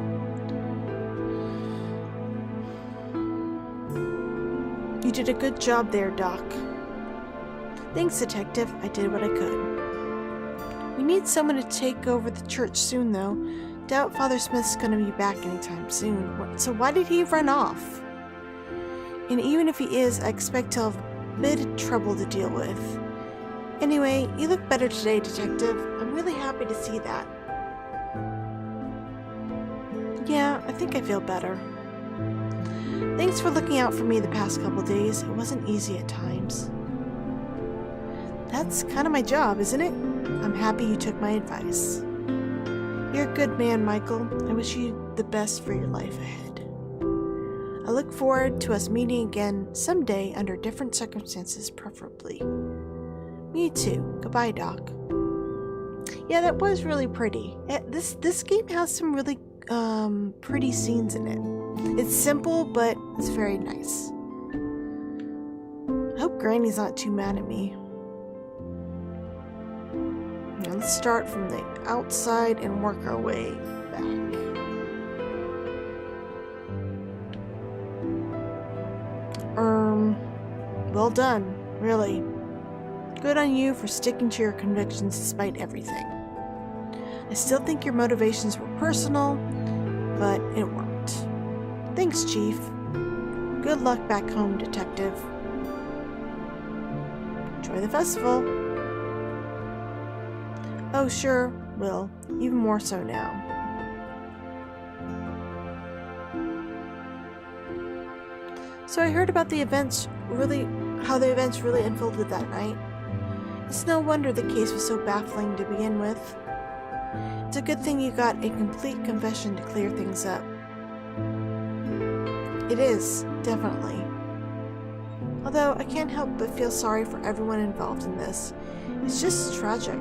Speaker 1: You did a good job there, Doc. Thanks, Detective. I did what I could. We need someone to take over the church soon, though. Doubt Father Smith's gonna be back anytime soon. So why did he run off? And even if he is, I expect to have a bit of trouble to deal with. Anyway, you look better today, Detective. I'm really happy to see that. Yeah, I think I feel better. Thanks for looking out for me the past couple days. It wasn't easy at times. That's kind of my job, isn't it? I'm happy you took my advice. You're a good man, Michael. I wish you the best for your life ahead. I look forward to us meeting again someday under different circumstances, preferably. Me too. Goodbye, Doc. Yeah, that was really pretty. This game has some really pretty scenes in it. It's simple, but it's very nice. I hope Granny's not too mad at me. Now let's start from the outside and work our way back. Well done, really. Good on you for sticking to your convictions despite everything. I still think your motivations were personal, but it worked. Thanks, Chief. Good luck back home, Detective. Enjoy the festival. Oh, sure, will. Even more so now. So I heard about how the events really unfolded that night. It's no wonder the case was so baffling to begin with. It's a good thing you got a complete confession to clear things up. It is, definitely. Although I can't help but feel sorry for everyone involved in this. It's just tragic.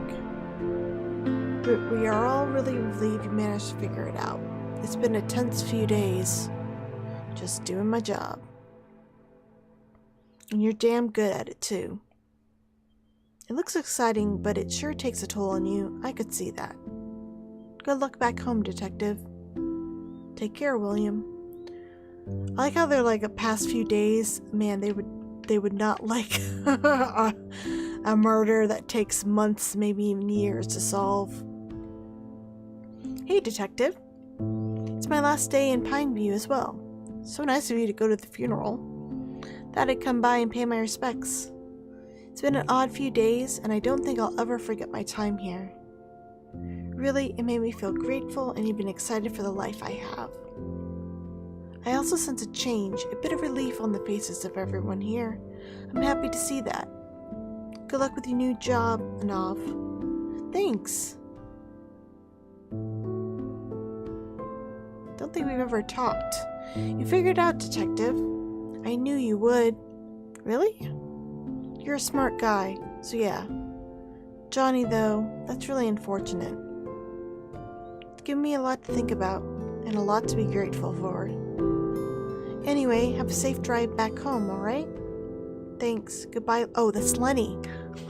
Speaker 1: But we are all really relieved you managed to figure it out. It's been a tense few days. Just doing my job. And you're damn good at it too. It looks exciting, but it sure takes a toll on you. I could see that. Good luck back home, Detective. Take care, William. I like how they're like a past few days. Man, they would not like a murder that takes months, maybe even years to solve. Hey, Detective. It's my last day in Pineview as well. So nice of you to go to the funeral. Thought I'd come by and pay my respects. It's been an odd few days, and I don't think I'll ever forget my time here. Really, it made me feel grateful and even excited for the life I have. I also sense a change, a bit of relief on the faces of everyone here. I'm happy to see that. Good luck with your new job, Anav. Thanks. Don't think we've ever talked. You figured out, Detective. I knew you would. Really? You're a smart guy, so yeah. Johnny, though, that's really unfortunate. It's given me a lot to think about, and a lot to be grateful for. Anyway, have a safe drive back home, alright? Thanks. Goodbye. Oh, that's Lenny.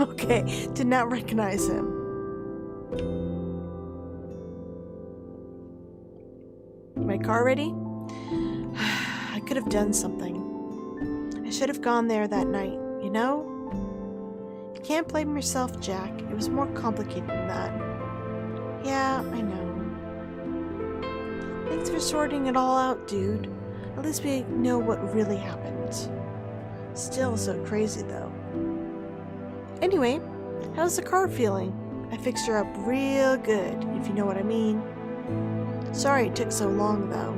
Speaker 1: Okay, did not recognize him. My car ready? I could have done something. I should have gone there that night, you know? You can't blame yourself, Jack. It was more complicated than that. Yeah, I know. Thanks for sorting it all out, dude. At least we know what really happened. Still so crazy, though. Anyway, how's the car feeling? I fixed her up real good, if you know what I mean. Sorry it took so long, though.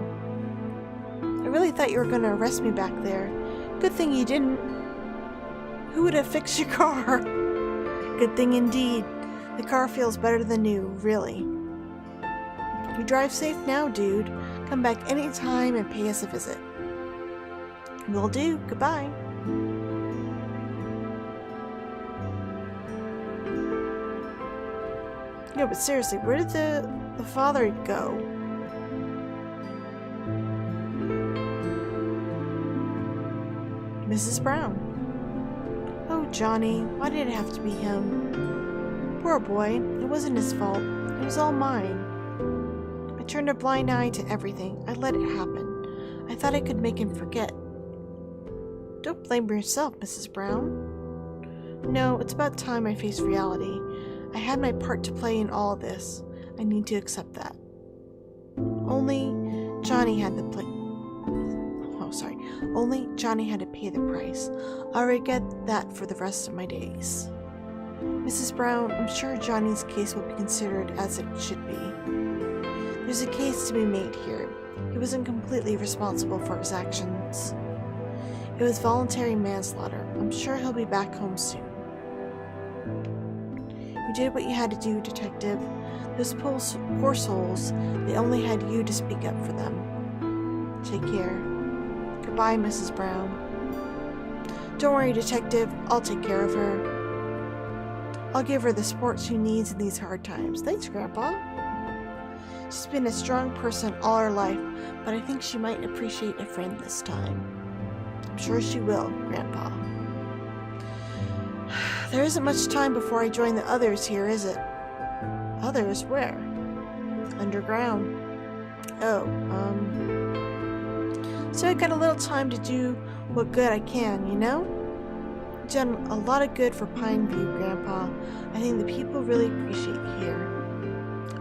Speaker 1: I really thought you were going to arrest me back there. Good thing you didn't. Who would have fixed your car? Good thing indeed. The car feels better than new, really. You drive safe now, dude. Come back anytime and pay us a visit. Will do. Goodbye. No, but seriously, where did the father go? Mrs. Brown. Oh, Johnny, why did it have to be him? Poor boy, it wasn't his fault. It was all mine. I turned a blind eye to everything. I let it happen. I thought I could make him forget. Don't blame yourself, Mrs. Brown. No, it's about time I faced reality. I had my part to play in all of this. I need to accept that. Only Johnny had to pay the price. I'll regret that for the rest of my days. Mrs. Brown, I'm sure Johnny's case will be considered as it should be. There's a case to be made here. He wasn't completely responsible for his actions. It was voluntary manslaughter. I'm sure he'll be back home soon. You did what you had to do, Detective. Those poor souls, they only had you to speak up for them. Take care. Goodbye, Mrs. Brown. Don't worry, Detective. I'll take care of her. I'll give her the support she needs in these hard times. Thanks, Grandpa. She's been a strong person all her life, but I think she might appreciate a friend this time. I'm sure she will, Grandpa. There isn't much time before I join the others here, is it? Others? Where? Underground. Oh, So I got a little time to do what good I can, you know? You've done a lot of good for Pineview, Grandpa. I think the people really appreciate you here.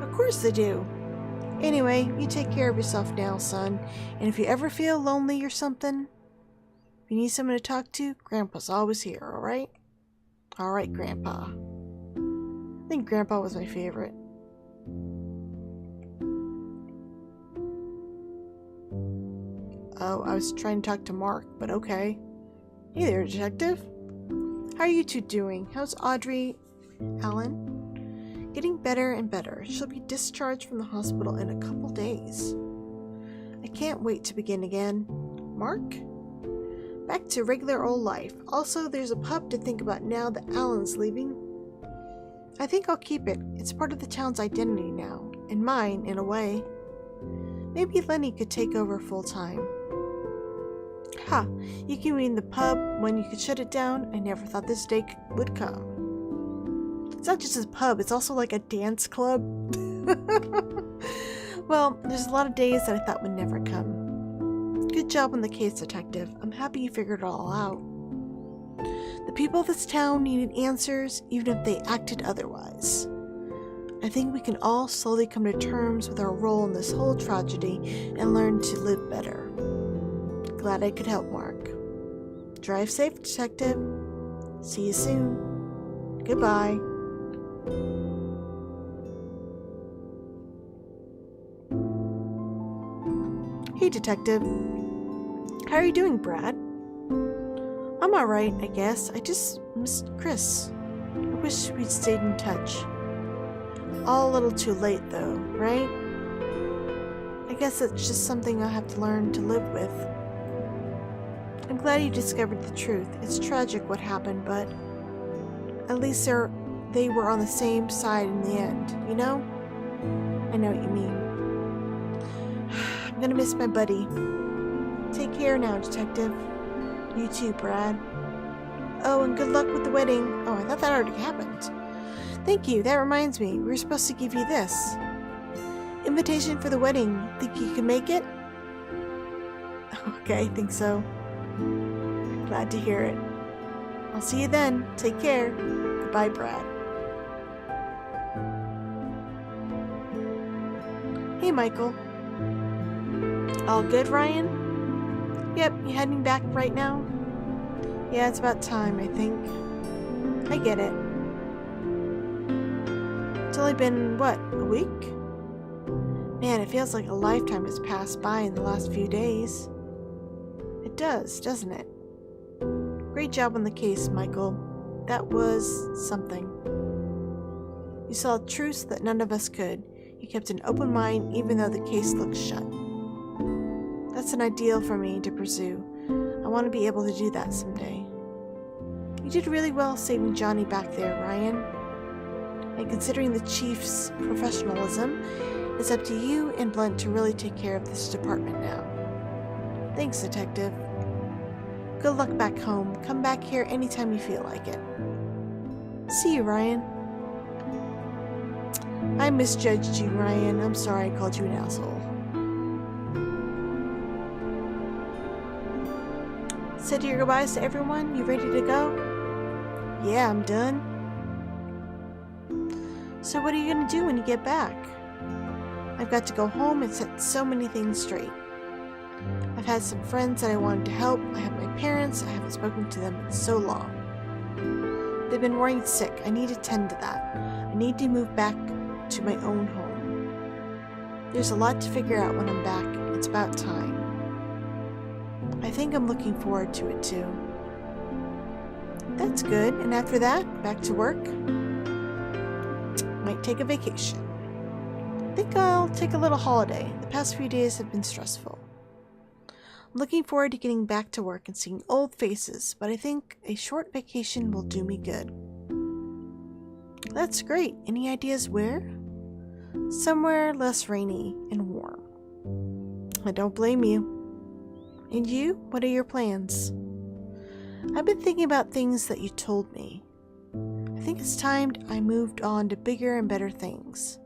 Speaker 1: Of course they do. Anyway, you take care of yourself now, son. And if you ever feel lonely or something, if you need someone to talk to, Grandpa's always here, alright? Alright, Grandpa. I think Grandpa was my favorite. Oh, I was trying to talk to Mark, but okay. Hey there, Detective. How are you two doing? How's Audrey, Alan? Getting better and better. She'll be discharged from the hospital in a couple days. I can't wait to begin again. Mark? Back to regular old life. Also, there's a pub to think about now that Alan's leaving. I think I'll keep it. It's part of the town's identity now, and mine, in a way. Maybe Lenny could take over full-time. Ha! You can be in the pub when you could shut it down. I never thought this day would come. It's not just a pub, it's also like a dance club. Well, there's a lot of days that I thought would never come. Good job on the case, Detective. I'm happy you figured it all out. The people of this town needed answers, even if they acted otherwise. I think we can all slowly come to terms with our role in this whole tragedy and learn to live better. Glad I could help, Mark. Drive safe, Detective. See you soon. Goodbye. Hey, Detective. How are you doing, Brad? I'm alright, I guess. I just missed Chris. I wish we'd stayed in touch. All a little too late, though, right? I guess it's just something I'll have to learn to live with. I'm glad you discovered the truth. It's tragic what happened, but at least they were on the same side in the end, you know? I know what you mean. I'm gonna miss my buddy. Take care now, Detective. You too, Brad. Oh, and good luck with the wedding. Oh, I thought that already happened. Thank you. That reminds me. We were supposed to give you this. Invitation for the wedding. Think you can make it? Okay, I think so. Glad to hear it. I'll see you then. Take care. Goodbye, Brad. Hey, Michael. All good, Ryan? Yep, you heading back right now? Yeah, it's about time, I think. I get it. It's only been, what, a week? Man, it feels like a lifetime has passed by in the last few days. It does, doesn't it? Great job on the case, Michael. That was something. You saw truths that none of us could. You kept an open mind even though the case looked shut. That's an ideal for me to pursue. I want to be able to do that someday. You did really well saving Johnny back there, Ryan. And considering the chief's professionalism, it's up to you and Blunt to really take care of this department now. Thanks, Detective. Good luck back home. Come back here anytime you feel like it. See you, Ryan. I misjudged you, Ryan. I'm sorry I called you an asshole. Said your goodbyes to everyone? You ready to go? Yeah, I'm done. So what are you going to do when you get back? I've got to go home and set so many things straight. I've had some friends that I wanted to help. I have my parents. I haven't spoken to them in so long. They've been worried sick. I need to tend to that. I need to move back to my own home. There's a lot to figure out when I'm back. It's about time. I think I'm looking forward to it too. That's good. And after that, back to work. Might take a vacation. I think I'll take a little holiday. The past few days have been stressful. I'm looking forward to getting back to work and seeing old faces, but I think a short vacation will do me good. That's great. Any ideas where? Somewhere less rainy and warm. I don't blame you. And you? What are your plans? I've been thinking about things that you told me. I think it's time I moved on to bigger and better things.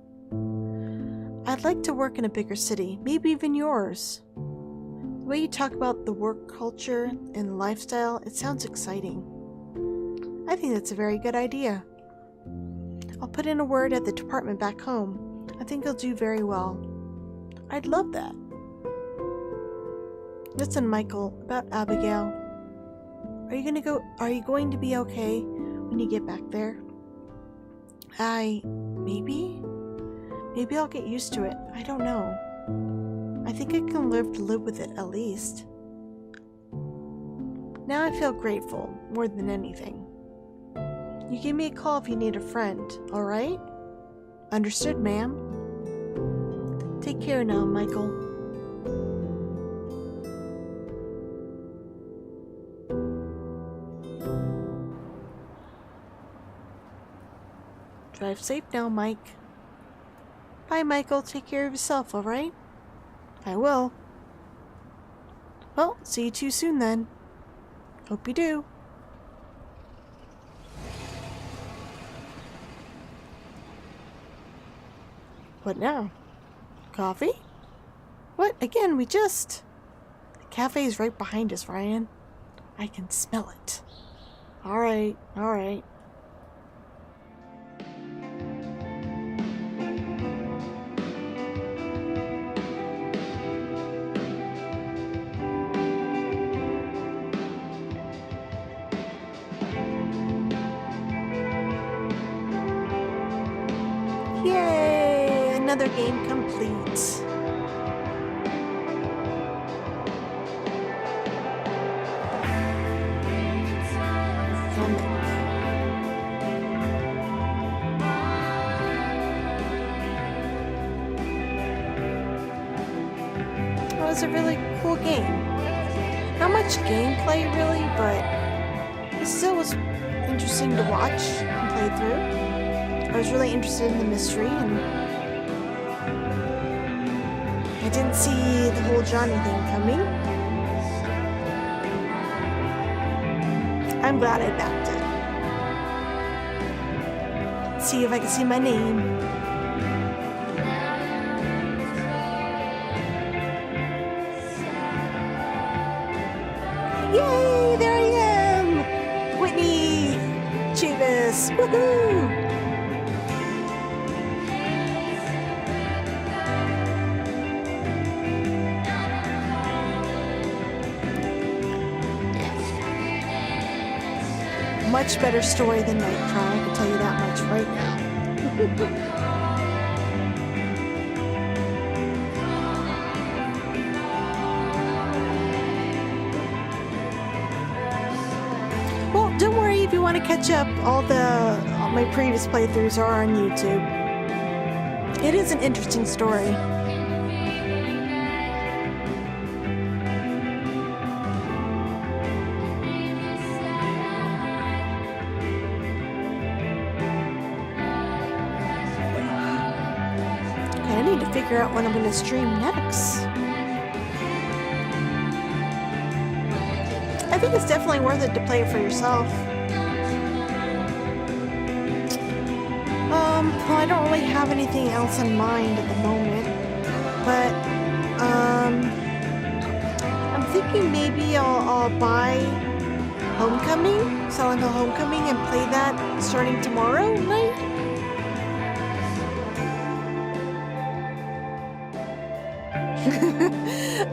Speaker 1: I'd like to work in a bigger city, maybe even yours. The way you talk about the work culture and the lifestyle, it sounds exciting. I think that's a very good idea. I'll put in a word at the department back home. I think you'll do very well. I'd love that. Listen, Michael, about Abigail. Are you going to be okay when you get back there? Maybe I'll get used to it. I don't know. I think I can live with it at least. Now I feel grateful, more than anything. You give me a call if you need a friend, alright? Understood, ma'am. Take care now, Michael. Drive safe now, Mike. Bye, Michael. Take care of yourself, alright? I will. Well, see you too soon then. Hope you do. What now? Coffee? What? Again, the cafe is right behind us, Ryan. I can smell it. Alright. Yay! Another game complete. That was a really cool game. Not much gameplay really, but it still was interesting to watch and play through. I was really interested in the mystery, and I didn't see the whole Johnny thing coming. I'm glad I backed it. Let's see if I can see my name. Yay! There I am! Whitney! Chavis! Woohoo! Much better story than Nightcrawler, I can tell you that much right now. Well, don't worry if you want to catch up. All my previous playthroughs are on YouTube. It is an interesting story. need to figure out when I'm going to stream next. I think it's definitely worth it to play it for yourself. Well, I don't really have anything else in mind at the moment, but I'm thinking maybe I'll buy Homecoming, Silent Hill Homecoming, and play that starting tomorrow night.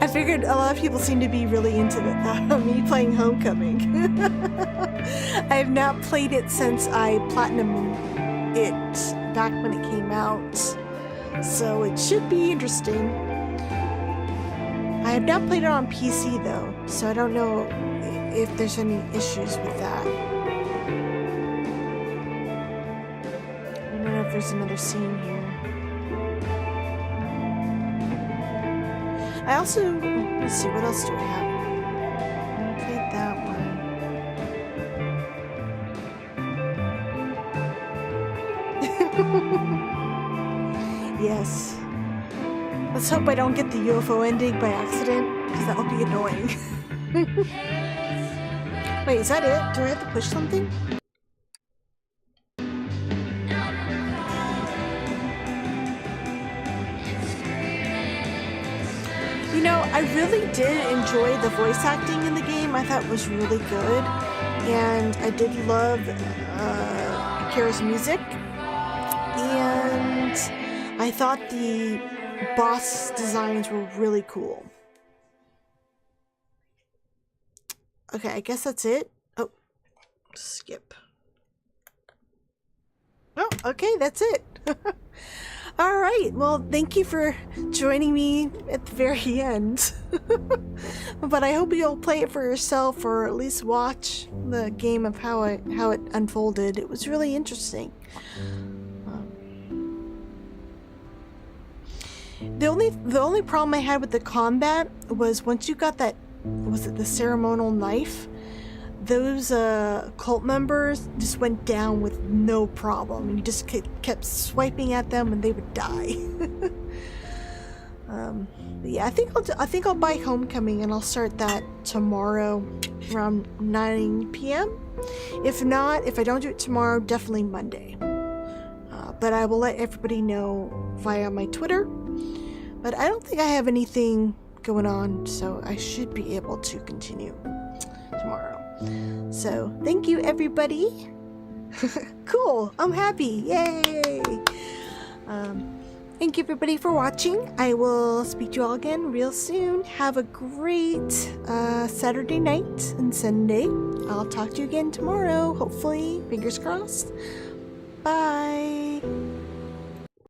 Speaker 1: I figured a lot of people seem to be really into me playing Homecoming. I have not played it since I platinumed it back when it came out, so it should be interesting. I have not played it on PC though, so I don't know if there's any issues with that. I don't know if there's another scene here. I also, let's see, what else do I have? I played that one. Yes. Let's hope I don't get the UFO ending by accident, because that would be annoying. Wait, is that it? Do I have to push something? You know, I really did enjoy the voice acting in the game. I thought it was really good. And I did love Kira's music. And I thought the boss designs were really cool. Okay, I guess that's it. Oh, skip. Oh, okay, that's it. All right, well, thank you for joining me at the very end. But I hope you'll play it for yourself, or at least watch the game of how it unfolded. It was really interesting. The only problem I had with the combat was once you got that, was it the ceremonial knife? Those cult members just went down with no problem. You just kept swiping at them and they would die. But yeah, I think I'll buy Homecoming and I'll start that tomorrow around 9 p.m. If not, if I don't do it tomorrow, definitely Monday. But I will let everybody know via my Twitter. But I don't think I have anything going on, so I should be able to continue tomorrow. So thank you, everybody. Cool, I'm happy, yay. Thank you, everybody, for watching. I will speak to you all again real soon. Have a great Saturday night and Sunday. I'll talk to you again tomorrow, hopefully, fingers crossed. Bye.